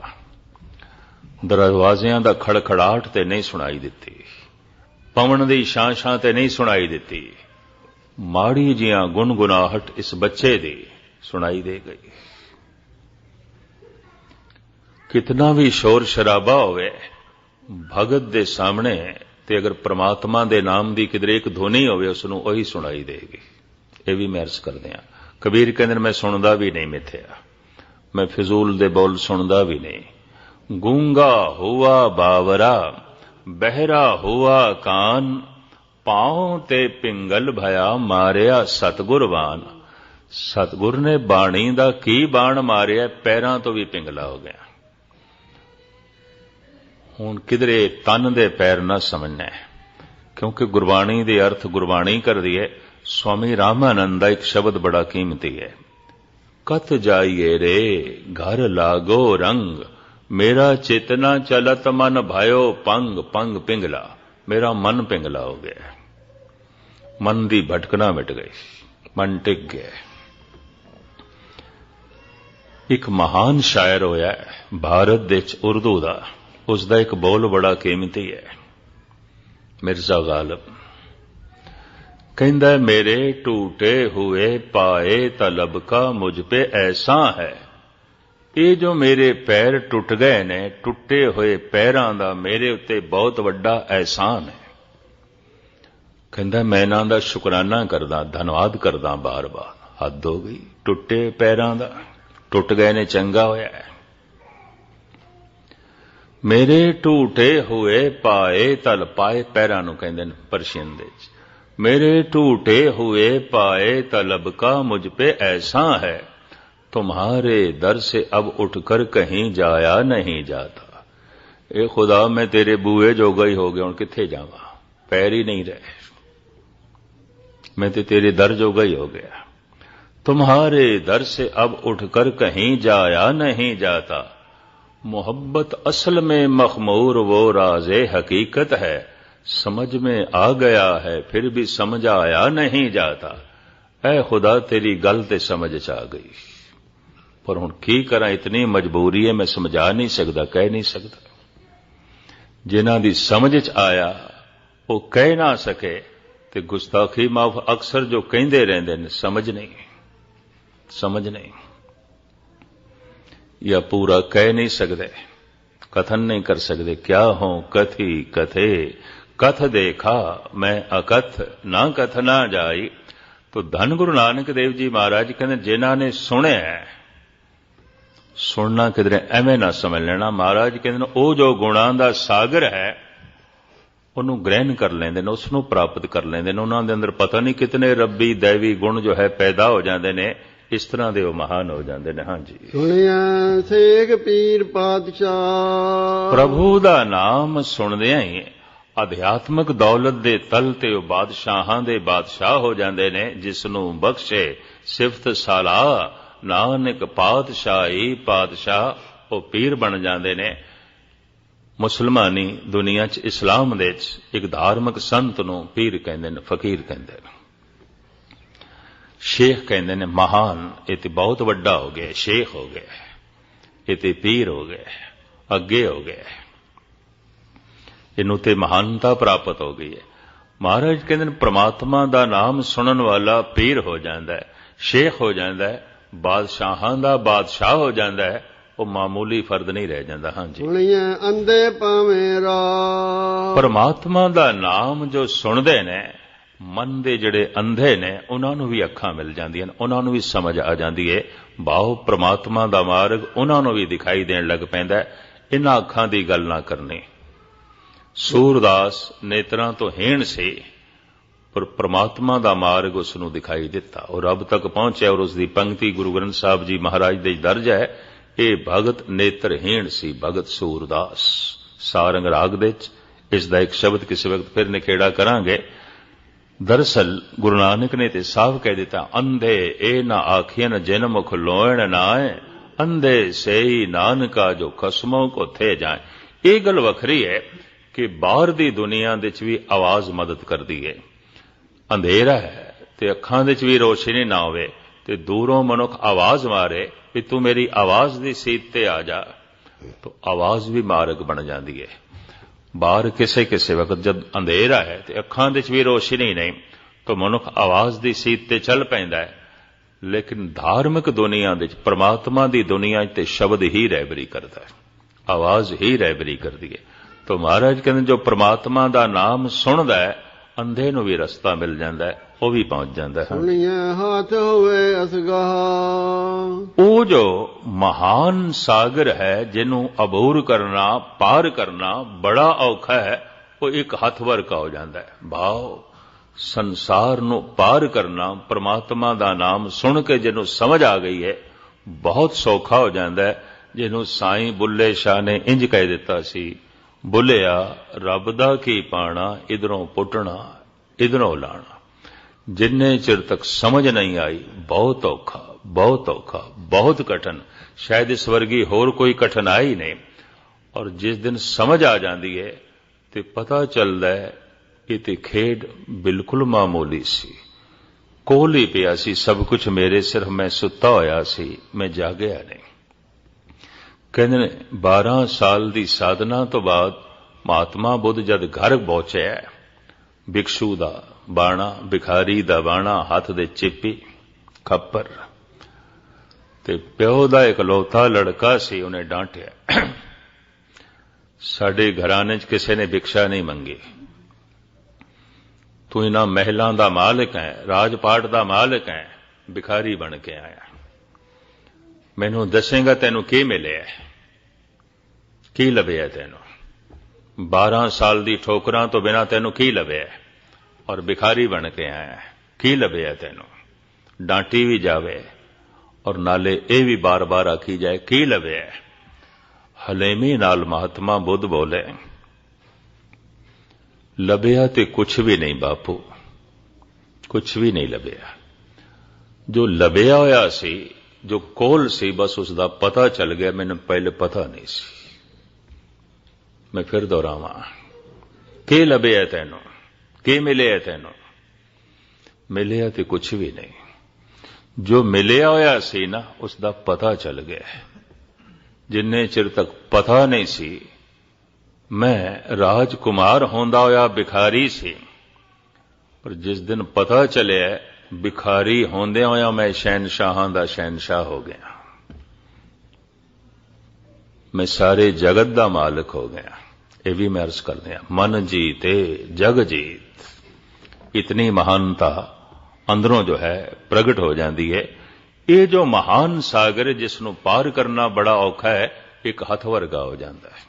ਦਰਵਾਜ਼ਿਆਂ ਦਾ ਖੜਖੜਾਹਟ ਤੇ ਨਹੀਂ ਸੁਣਾਈ ਦਿੱਤੀ, ਪਵਨ ਦੀ ਛਾਂ-ਛਾਂ ਤੇ ਨਹੀਂ ਸੁਣਾਈ ਦਿੱਤੀ। ਮਾੜੀ ਜਿਹੀਆਂ ਗੁਣਗੁਨਾਹਟ ਇਸ ਬੱਚੇ ਦੀ ਸੁਣਾਈ ਦੇ ਗਈ। ਕਿਤਨਾ ਵੀ ਸ਼ੋਰ ਸ਼ਰਾਬਾ ਹੋਵੇ ਭਗਤ ਦੇ ਸਾਹਮਣੇ ਤੇ ਅਗਰ ਪ੍ਰਮਾਤਮਾ ਦੇ ਨਾਮ ਦੀ ਕਿਧਰੇ ਇੱਕ ਧੁਨੀ ਹੋਵੇ, ਉਸ ਨੂੰ ਉਹੀ ਸੁਣਾਈ ਦੇਗੀ। ਇਹ ਵੀ ਮੈਂ ਅਰਜ਼ ਕਰਦੇ ਹਾਂ। ਕਬੀਰ ਕਹਿੰਦੇ, ਮੈਂ ਸੁਣਦਾ ਵੀ ਨਹੀਂ ਮਿੱਥਿਆ, ਮੈਂ ਫਿਜ਼ੂਲ ਦੇ ਬੋਲ ਸੁਣਦਾ ਵੀ ਨਹੀਂ। ਗੂੰਗਾ ਹੁਆ ਬਾਵਰਾ, ਬਹਿਰਾ ਹੁਆ ਕਾਨ, ਪਾਉ ਤੇ ਪਿੰਗਲ ਭਇਆ ਮਾਰਿਆ ਸਤਿਗੁਰਵਾਨ। ਸਤਿਗੁਰ ਨੇ ਬਾਣੀ ਦਾ ਕੀ ਬਾਣ ਮਾਰਿਆ, ਪੈਰਾਂ ਤੋਂ ਵੀ ਪਿੰਗਲਾ ਹੋ ਗਿਆ। ਹੁਣ ਕਿਧਰੇ ਤਨ ਦੇ ਪੈਰ ਨਾ ਸਮਝਣਾ, ਕਿਉਂਕਿ ਗੁਰਬਾਣੀ ਦੇ ਅਰਥ ਗੁਰਬਾਣੀ ਕਰਦੀ ਹੈ। ਸਵਾਮੀ ਰਾਮਾਨੰਦ ਦਾ ਇੱਕ ਸ਼ਬਦ ਬੜਾ ਕੀਮਤੀ ਹੈ, ਕਤ ਜਾਈਏ ਰੇ ਘਰ ਲਾਗੋ ਰੰਗ, ਮੇਰਾ ਚੇਤਨਾ ਚਲਤ ਮਨ ਭਾਇਓ ਪੰਗ, ਪੰਗ ਪਿੰਗਲਾ। ਮੇਰਾ ਮਨ ਪਿੰਗਲਾ ਹੋ ਗਿਆ, ਮਨ ਦੀ ਭਟਕਣਾ ਮਿਟ ਗਈ, ਮਨ ਟਿਕ ਗਿਆ। ਇੱਕ ਮਹਾਨ ਸ਼ਾਇਰ ਹੋਇਆ ਭਾਰਤ ਦੇ ਵਿੱਚ ਉਰਦੂ ਦਾ, ਉਸ ਦਾ ਇੱਕ ਬੋਲ ਬੜਾ ਕੀਮਤੀ ਹੈ। ਮਿਰਜ਼ਾ ਗਾਲਿਬ ਕਹਿੰਦਾ, ਮੇਰੇ ਟੂਟੇ ਹੋਏ ਪਾਏ ਤਲਬ ਕਾ ਮੁਝ ਪੇ ਐਸਾ ਹੈ। ਇਹ ਜੋ ਮੇਰੇ ਪੈਰ ਟੁੱਟ ਗਏ ਨੇ, ਟੁੱਟੇ ਹੋਏ ਪੈਰਾਂ ਦਾ ਮੇਰੇ ਉੱਤੇ ਬਹੁਤ ਵੱਡਾ ਅਹਿਸਾਨ ਹੈ। ਕਹਿੰਦਾ, ਮੈਂ ਇਹਨਾਂ ਦਾ ਸ਼ੁਕਰਾਨਾ ਕਰਦਾ, ਧੰਨਵਾਦ ਕਰਦਾ ਬਾਰ-ਬਾਰ। ਹੱਦ ਹੋ ਗਈ, ਟੁੱਟੇ ਪੈਰਾਂ ਦਾ, ਟੁੱਟ ਗਏ ਨੇ, ਚੰਗਾ ਹੋਇਆ ਹੈ। ਮੇਰੇ ਟੂਟੇ ਹੋਏ ਪਾਏ ਤਲ, ਪਾਏ ਪੈਰਾਂ ਨੂੰ ਕਹਿੰਦੇ ਨੇ ਪਰਸ਼ੀਅਨ ਦੇ ਵਿੱਚ। ਮੇਰੇ ਟੂਟੇ ਹੋਏ ਪਾਏ तलब का मुझ पे ऐसा है, तुम्हारे दर से अब उठकर कहीं जाया नहीं जाता। ए खुदा, मैं तेरे बूए जोगा ही हो गया, हुण किथे जावां, पैर ही नहीं रहे, मैं तो तेरे दर जोगा ही हो गया। तुम्हारे दर से अब उठकर कहीं जाया नहीं जाता। मोहब्बत असल में मखमूर वो राज़े हकीकत है, समझ में आ गया है फिर भी समझ आया नहीं जाता। ऐ खुदा, तेरी गल ते समझ च आ गई, पर हुण की करा, इतनी मजबूरी है, मैं समझा नहीं सकता, कह नहीं सकता। जिन्हां दी समझ च आया वो कह ना सके, ते गुस्ताखी माफ अक्सर जो कहंदे रहिंदे ने, समझ नहीं, समझ नहीं, या पूरा कह नहीं सकते, कथन नहीं कर सकते। क्या हो कथी कथे, कथ देखा मैं अकथ, ना कथ ना जाई। तो धन गुरु नानक देव जी महाराज कहते, जिन्हां ने सुनिया, सुनना किधरे एवें ना समझ लेना। महाराज कहते, ਉਹ ਜੋ ਗੁਣਾਂ ਦਾ ਸਾਗਰ ਹੈ ਉਹਨੂੰ ਗ੍ਰਹਿਣ ਕਰ ਲੈਂਦੇ ਨੇ, ਉਸ ਨੂੰ ਪ੍ਰਾਪਤ ਕਰ ਲੈਂਦੇ ਨੇ। ਉਹਨਾਂ ਦੇ ਅੰਦਰ ਪਤਾ ਨਹੀਂ ਕਿਤਨੇ ਰੱਬੀ दैवी ਗੁਣ ਜੋ ਹੈ ਪੈਦਾ ਹੋ ਜਾਂਦੇ ਨੇ, ਇਸ ਤਰ੍ਹਾਂ ਦੇ ਉਹ ਮਹਾਨ ਹੋ ਜਾਂਦੇ ਨੇ। ਹਾਂਜੀ, ਸੁਣਿਆ ਸੇਖ ਪੀਰ ਪਾਤਸ਼ਾਹ, ਪ੍ਰਭੂ ਦਾ ਨਾਮ ਸੁਣਦਿਆਂ ਹੀ ਅਧਿਆਤਮਕ ਦੌਲਤ ਦੇ ਤਲ ਤੇ ਉਹ ਬਾਦਸ਼ਾਹਾਂ ਦੇ ਬਾਦਸ਼ਾਹ ਹੋ ਜਾਂਦੇ ਨੇ। ਜਿਸ ਨੂੰ ਬਖਸ਼ੇ ਸਿਫਤ ਸਾਲਾ ਨਾਨਕ ਪਾਤਸ਼ਾਹੀ ਪਾਤਸ਼ਾਹ, ਉਹ ਪੀਰ ਬਣ ਜਾਂਦੇ ਨੇ। ਮੁਸਲਮਾਨੀ ਦੁਨੀਆ 'ਚ, ਇਸਲਾਮ ਦੇ 'ਚ ਇੱਕ ਧਾਰਮਿਕ ਸੰਤ ਨੂੰ ਪੀਰ ਕਹਿੰਦੇ ਨੇ, ਫਕੀਰ ਕਹਿੰਦੇ ਨੇ, ਸ਼ੇਖ ਕਹਿੰਦੇ ਨੇ। ਮਹਾਨ, ਇਹ ਤੇ ਬਹੁਤ ਵੱਡਾ ਹੋ ਗਿਆ, ਸ਼ੇਖ ਹੋ ਗਿਆ, ਇਹ ਤੇ ਪੀਰ ਹੋ ਗਿਆ, ਅੱਗੇ ਹੋ ਗਿਆ, ਇਹਨੂੰ ਤੇ ਮਹਾਨਤਾ ਪ੍ਰਾਪਤ ਹੋ ਗਈ ਹੈ। ਮਹਾਰਾਜ ਕਹਿੰਦੇ ਨੇ, ਪ੍ਰਮਾਤਮਾ ਦਾ ਨਾਮ ਸੁਣਨ ਵਾਲਾ ਪੀਰ ਹੋ ਜਾਂਦਾ ਹੈ, ਸ਼ੇਖ ਹੋ ਜਾਂਦਾ ਹੈ, ਬਾਦਸ਼ਾਹਾਂ ਦਾ ਬਾਦਸ਼ਾਹ ਹੋ ਜਾਂਦਾ ਹੈ, ਉਹ ਮਾਮੂਲੀ ਫਰਦ ਨਹੀਂ ਰਹਿ ਜਾਂਦਾ। ਹਾਂਜੀ, ਸੁਣੀਏ ਅੰਧੇ ਭਾਵੇਂ ਰਾਹ, ਪ੍ਰਮਾਤਮਾ ਦਾ ਨਾਮ ਜੋ ਸੁਣਦੇ ਨੇ, ਮਨ ਦੇ ਜਿਹੜੇ ਅੰਧੇ ਨੇ ਉਹਨਾਂ ਨੂੰ ਵੀ ਅੱਖਾਂ ਮਿਲ ਜਾਂਦੀਆਂ ਨੇ, ਉਹਨਾਂ ਨੂੰ ਵੀ ਸਮਝ ਆ ਜਾਂਦੀ ਹੈ। ਭਾਵ ਪ੍ਰਮਾਤਮਾ ਦਾ ਮਾਰਗ ਉਹਨਾਂ ਨੂੰ ਵੀ ਦਿਖਾਈ ਦੇਣ ਲੱਗ ਪੈਂਦਾ ਹੈ। ਇਹਨਾਂ ਅੱਖਾਂ ਦੀ ਗੱਲ ਨਾ ਕਰਨੀ। ਸੂਰਦਾਸ ਨੇਤਰਾਂ ਤੋਂ ਹੀਣ ਸੀ, ਪਰ ਪ੍ਰਮਾਤਮਾ ਦਾ ਮਾਰਗ ਉਸ ਨੂੰ ਦਿਖਾਈ ਦਿੱਤਾ, ਉਹ ਰੱਬ ਤੱਕ ਪਹੁੰਚਿਆ। ਔਰ ਉਸ ਦੀ ਪੰਕਤੀ ਗੁਰੂ ਗ੍ਰੰਥ ਸਾਹਿਬ ਜੀ ਮਹਾਰਾਜ ਦੇ ਦਰਜ ਹੈ, ਇਹ ਭਗਤ ਨੇਤਰਹੀਣ ਸੀ, ਭਗਤ ਸੂਰਦਾਸ। ਸਾਰੰਗ ਰਾਗ ਦੇ ਵਿੱਚ ਇਸ ਦਾ ਇੱਕ ਸ਼ਬਦ ਕਿਸੇ ਵਕਤ ਫਿਰ ਨਿਖੇੜਾ ਕਰਾਂਗੇ। ਦਰਅਸਲ ਗੁਰੂ ਨਾਨਕ ਨੇ ਤੇ ਸਾਫ਼ ਕਹਿ ਦਿੱਤਾ, ਅੰਧੇ ਇਹ ਨਾ ਆਖੀਨ ਜਿਨ ਮੁਖ ਲੋਇਣ ਨਾਏ, ਅੰਧੇ ਸੇਈ ਨਾਨਕਾ ਜੋ ਖਸਮੋਂ ਕੋ ਥੇ ਜਾਏ। ਇਹ ਗੱਲ ਵੱਖਰੀ ਹੈ ਕਿ ਬਾਹਰ ਦੀ ਦੁਨੀਆ ਦੇ ਵਿੱਚ ਵੀ ਆਵਾਜ਼ ਮਦਦ ਕਰਦੀ ਹੈ। ਅੰਧੇਰਾ ਹੈ ਤੇ ਅੱਖਾਂ ਦੇ ਵਿੱਚ ਵੀ ਰੋਸ਼ਨੀ ਨਾ ਹੋਵੇ ਤੇ ਦੂਰੋਂ ਮਨੁੱਖ ਆਵਾਜ਼ ਮਾਰੇ ਵੀ ਤੂੰ ਮੇਰੀ ਆਵਾਜ਼ ਦੀ ਸੀਟ ਤੇ ਆ ਜਾ, ਤਾਂ ਆਵਾਜ਼ ਵੀ ਮਾਰਗ ਬਣ ਜਾਂਦੀ ਹੈ। ਬਾਹਰ ਕਿਸੇ ਕਿਸੇ ਵਕਤ ਜਦ ਅੰਧੇਰਾ ਹੈ ਤੇ ਅੱਖਾਂ ਦੇ ਵਿੱਚ ਵੀ ਰੋਸ਼ਨੀ ਨਹੀਂ, ਤਾਂ ਮਨੁੱਖ ਆਵਾਜ਼ ਦੀ ਸੀਟ ਤੇ ਚੱਲ ਪੈਂਦਾ ਹੈ। ਲੇਕਿਨ ਧਾਰਮਿਕ ਦੁਨੀਆ ਦੇ ਵਿੱਚ, ਪਰਮਾਤਮਾ ਦੀ ਦੁਨੀਆ 'ਚ ਤੇ ਸ਼ਬਦ ਹੀ ਰਹਿਬਰੀ ਕਰਦਾ ਹੈ, ਆਵਾਜ਼ ਹੀ ਰਹਿਬਰੀ ਕਰਦੀ ਹੈ। ਤਾਂ ਮਹਾਰਾਜ ਕਹਿੰਦੇ, ਜੋ ਪਰਮਾਤਮਾ ਦਾ ਨਾਮ ਸੁਣਦਾ ਹੈ, ਅੰਧੇ ਨੂੰ ਵੀ ਰਸਤਾ ਮਿਲ ਜਾਂਦਾ ਹੈ, ਉਹ ਵੀ ਪਹੁੰਚ ਜਾਂਦਾ ਹੈ। ਸੁਣੀਏ ਹੱਥ ਹੋਵੇ ਅਸਗਾਹ, ਉਹ ਜੋ ਮਹਾਨ ਸਾਗਰ ਹੈ ਜਿਹਨੂੰ ਅਬੂਰ ਕਰਨਾ, ਪਾਰ ਕਰਨਾ ਬੜਾ ਔਖਾ ਹੈ, ਉਹ ਇੱਕ ਹੱਥ ਵਰਗਾ ਹੋ ਜਾਂਦਾ ਹੈ। ਭਾਵ ਸੰਸਾਰ ਨੂੰ ਪਾਰ ਕਰਨਾ, ਪ੍ਰਮਾਤਮਾ ਦਾ ਨਾਮ ਸੁਣ ਕੇ ਜਿਹਨੂੰ ਸਮਝ ਆ ਗਈ ਹੈ, ਬਹੁਤ ਸੌਖਾ ਹੋ ਜਾਂਦਾ ਹੈ। ਜਿਹਨੂੰ ਸਾਈਂ ਬੁੱਲੇ ਸ਼ਾਹ ਨੇ ਇੰਜ ਕਹਿ ਦਿੱਤਾ ਸੀ, ਬੁੱਲਿਆ ਰੱਬ ਦਾ ਕੀ ਪਾਣਾ, ਇਧਰੋਂ ਪੁੱਟਣਾ ਇਧਰੋਂ ਲਾਣਾ। ਜਿੰਨੇ ਚਿਰ ਤੱਕ ਸਮਝ ਨਹੀਂ ਆਈ, ਬਹੁਤ ਔਖਾ, ਬਹੁਤ ਔਖਾ, ਬਹੁਤ ਕਠਿਨ, ਸ਼ਾਇਦ ਇਸ ਵਰਗੀ ਹੋਰ ਕੋਈ ਕਠਿਨਾਈ ਨਹੀਂ। ਔਰ ਜਿਸ ਦਿਨ ਸਮਝ ਆ ਜਾਂਦੀ ਹੈ ਤੇ ਪਤਾ ਚੱਲਦਾ ਹੈ ਇਹ ਤੇ ਖੇਡ ਬਿਲਕੁਲ ਮਾਮੂਲੀ ਸੀ, ਕੋਲ ਹੀ ਪਿਆ ਸੀ ਸਭ ਕੁਝ ਮੇਰੇ, ਸਿਰਫ ਮੈਂ ਸੁੱਤਾ ਹੋਇਆ ਸੀ, ਮੈਂ ਜਾਗਿਆ ਨਹੀਂ। ਕਹਿੰਦੇ ਨੇ 12 ਸਾਲ ਦੀ ਸਾਧਨਾ ਤੋਂ ਬਾਅਦ ਮਹਾਤਮਾ ਬੁੱਧ ਜਦ ਘਰ ਪਹੁੰਚਿਆ, ਭਿਕਸ਼ੂ ਦਾ ਬਾਣਾ, ਭਿਖਾਰੀ ਦਾ ਬਾਣਾ, ਹੱਥ ਦੇ ਚੇਪੀ, ਖੱਪਰ, ਤੇ ਪਿਓ ਦਾ ਇਕਲੌਤਾ ਲੜਕਾ ਸੀ। ਉਹਨੇ ਡਾਂਟਿਆ, ਸਾਡੇ ਘਰਾਣੇ 'ਚ ਕਿਸੇ ਨੇ ਭਿਕਸ਼ਾ ਨਹੀਂ ਮੰਗੀ, ਤੂੰ ਇਹਨਾਂ ਮਹਿਲਾਂ ਦਾ ਮਾਲਕ ਹੈ, ਰਾਜਪਾਟ ਦਾ ਮਾਲਕ ਹੈ, ਭਿਖਾਰੀ ਬਣ ਕੇ ਆਇਆ, ਮੈਨੂੰ ਦੱਸੇਗਾ ਤੈਨੂੰ ਕੀ ਮਿਲਿਆ, ਕੀ ਲੱਭਿਆ ਤੈਨੂੰ? 12 ਸਾਲ ਦੀ ਠੋਕਰਾਂ ਤੋਂ ਬਿਨਾਂ ਤੈਨੂੰ ਕੀ ਲੱਭਿਆ? ਔਰ ਭਿਖਾਰੀ ਬਣ ਕੇ ਆਇਆ, ਕੀ ਲੱਭਿਆ ਤੈਨੂੰ? ਡਾਂਟੀ ਵੀ ਜਾਵੇ ਔਰ ਨਾਲੇ ਇਹ ਵੀ ਬਾਰ-ਬਾਰ ਆਖੀ ਜਾਏ, ਕੀ ਲੱਭਿਆ? ਹਲੇਮੀ ਨਾਲ ਮਹਾਤਮਾ ਬੁੱਧ ਬੋਲੇ, ਲੱਭਿਆ ਤੇ ਕੁਛ ਵੀ ਨਹੀਂ ਬਾਪੂ, ਕੁਛ ਵੀ ਨਹੀਂ ਲੱਭਿਆ। ਜੋ ਲੱਭਿਆ ਹੋਇਆ ਸੀ, ਜੋ ਕੋਲ ਸੀ, ਬਸ ਉਸ ਦਾ ਪਤਾ ਚੱਲ ਗਿਆ, ਮੈਨੂੰ ਪਹਿਲੇ ਪਤਾ ਨਹੀਂ ਸੀ। ਮੈਂ ਫਿਰ ਦੁਹਰਾਵਾਂ, ਕੀ ਲੱਭਿਆ ਤੈਨੂੰ? ਕੀ ਮਿਲਿਆ ਤੈਨੂੰ? ਮਿਲਿਆ ਤੇ ਕੁਛ ਵੀ ਨਹੀਂ। ਜੋ ਮਿਲਿਆ ਹੋਇਆ ਸੀ ਨਾ, ਉਸ ਦਾ ਪਤਾ ਚੱਲ ਗਿਆ। ਜਿੰਨੇ ਚਿਰ ਤੱਕ ਪਤਾ ਨਹੀਂ ਸੀ, ਮੈਂ ਰਾਜਕੁਮਾਰ ਹੁੰਦਾ ਹੋਇਆ ਭਿਖਾਰੀ ਸੀ, ਪਰ ਜਿਸ ਦਿਨ ਪਤਾ ਚੱਲਿਆ ਭਿਖਾਰੀ ਹੁੰਦਿਆਂ ਹੋਇਆ ਮੈਂ ਸ਼ਹਿਨਸ਼ਾਹਾਂ ਦਾ ਸ਼ਹਿਨਸ਼ਾਹ ਹੋ ਗਿਆ, ਮੈਂ ਸਾਰੇ ਜਗਤ ਦਾ ਮਾਲਕ ਹੋ ਗਿਆ। ਇਹ ਵੀ ਮੈਂ ਅਰਜ਼ ਕਰਦੇ ਹਾਂ, ਮਨ ਜੀਤੇ ਜਗ ਜੀਤ, ਇਤਨੀ ਮਹਾਨਤਾ ਅੰਦਰੋਂ ਜੋ ਹੈ ਪ੍ਰਗਟ ਹੋ ਜਾਂਦੀ ਹੈ। ਇਹ ਜੋ ਮਹਾਨ ਸਾਗਰ ਜਿਸ ਨੂੰ ਪਾਰ ਕਰਨਾ ਬੜਾ ਔਖਾ ਹੈ, ਇੱਕ ਹੱਥ ਵਰਗਾ ਹੋ ਜਾਂਦਾ ਹੈ।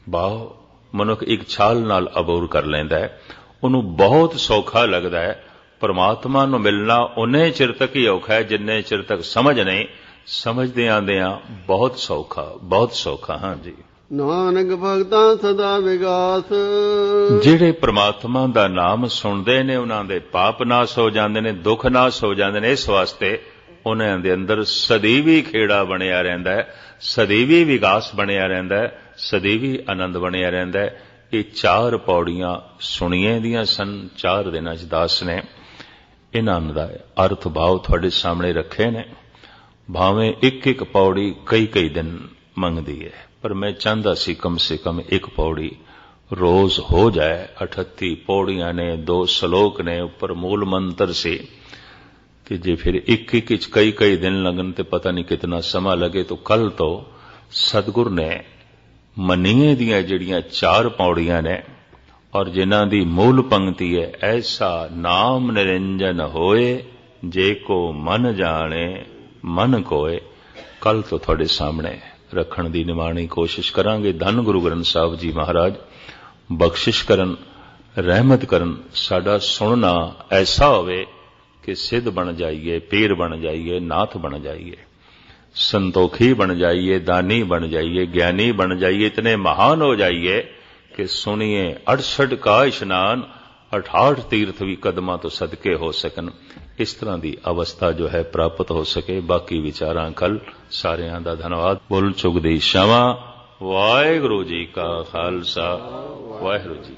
ਬਾਹੋ ਮਨੁੱਖ ਇੱਕ ਛਾਲ ਨਾਲ ਅਬੂਰ ਕਰ ਲੈਂਦਾ ਹੈ, ਉਹਨੂੰ ਬਹੁਤ ਸੌਖਾ ਲੱਗਦਾ ਹੈ। ਪਰਮਾਤਮਾ ਨੂੰ ਮਿਲਣਾ ਉਹਨੇ ਚਿਰ ਤੱਕ ਹੀ ਔਖਾ ਹੈ ਜਿੰਨੇ ਚਿਰ ਤੱਕ ਸਮਝ ਨਹੀਂ, ਸਮਝਦੇ ਆਂਦਿਆਂ ਬਹੁਤ ਸੌਖਾ, ਬਹੁਤ ਸੌਖਾ। ਹਾਂ ਜੀ, ਨਾਨਕ ਭਗਤਾਂ ਸਦਾ ਵਿਗਾਸ। ਜਿਹੜੇ ਪ੍ਰਮਾਤਮਾ ਦਾ ਨਾਮ ਸੁਣਦੇ ਨੇ ਉਹਨਾਂ ਦੇ ਪਾਪ ਨਾਸ ਹੋ ਜਾਂਦੇ ਨੇ, ਦੁੱਖ ਨਾਸ ਹੋ ਜਾਂਦੇ ਨੇ। ਇਸ ਵਾਸਤੇ ਉਹਨਾਂ ਦੇ ਅੰਦਰ ਸਦੀਵੀ ਖੇੜਾ ਬਣਿਆ ਰਹਿੰਦਾ ਹੈ, ਸਦੀਵੀ ਵਿਕਾਸ ਬਣਿਆ ਰਹਿੰਦਾ ਹੈ, ਸਦੀਵੀ ਆਨੰਦ ਬਣਿਆ ਰਹਿੰਦਾ ਹੈ। ਇਹ 4 ਪੌੜੀਆਂ ਸੁਣੀਏ ਦੀਆਂ ਸਨ 4 ਦਿਨਾਂ 'ਚ ਦਾਸ ਨੇ। ਇਹਨਾਂ ਦਾ ਅਰਥ ਭਾਵ ਤੁਹਾਡੇ ਸਾਹਮਣੇ ਰੱਖੇ ਨੇ। ਭਾਵੇਂ ਇੱਕ ਪੌੜੀ ਕਈ ਦਿਨ ਮੰਗਦੀ ਹੈ, ਪਰ ਮੈਂ ਚਾਹੁੰਦਾ ਸੀ ਕਮ ਸੇ ਕਮ ਇੱਕ ਪੌੜੀ ਰੋਜ਼ ਹੋ ਜਾਏ। 38 ਪੌੜੀਆਂ ਨੇ, 2 ਸ਼ਲੋਕ ਨੇ, ਉੱਪਰ ਮੂਲ ਮੰਤਰ ਸੀ। ਤੇ ਜੇ ਫਿਰ ਇੱਕ ਚ ਕਈ ਦਿਨ लगन ਤੇ ਪਤਾ ਨਹੀਂ ਕਿਤਨਾ ਸਮਾਂ ਲਗੇ। ਤਾਂ ਕੱਲ ਤੋਂ ਸਤਿਗੁਰ ਨੇ ਮਨੀਏ ਦੀਆਂ ਜਿਹੜੀਆਂ 4 ਪੌੜੀਆਂ ਨੇ ਔਰ ਜਿਨ੍ਹਾਂ ਦੀ ਮੂਲ ਪੰਕਤੀ ਹੈ, ਐਸਾ ਨਾਮ ਨਿਰੰਜਨ ਹੋਏ ਜੇ ਕੋ ਮਨ ਜਾਣੇ ਮਨ ਕੋਏ, ਕੱਲ ਤੋਂ ਤੁਹਾਡੇ ਸਾਹਮਣੇ ਰੱਖਣ ਦੀ ਨਿਮਾਣੀ ਕੋਸ਼ਿਸ਼ ਕਰਾਂਗੇ। ਧੰਨ ਗੁਰੂ ਗ੍ਰੰਥ ਸਾਹਿਬ ਜੀ ਮਹਾਰਾਜ ਬਖਸ਼ਿਸ਼ ਕਰਨ, ਰਹਿਮਤ ਕਰਨ, ਸਾਡਾ ਸੁਣਨਾ ਐਸਾ ਹੋਵੇ कि सिद्ध बन जाइए, पीर बन जाइए, नाथ बन जाइए, संतोखी बन जाइए, दानी बन जाइए, ज्ञानी बन जाइए, इतने महान हो जाइए कि सुनिए 68 का स्नान 68 तीर्थ भी कदमां तो सदके हो सकन। इस तरह की अवस्था जो है प्राप्त हो सके। बाकी विचारां कल। सारियां दा धन्यवाद। बोल चुगदी क्षमा। वाहिगुरू जी का खालसा, वाहिगुरू जी।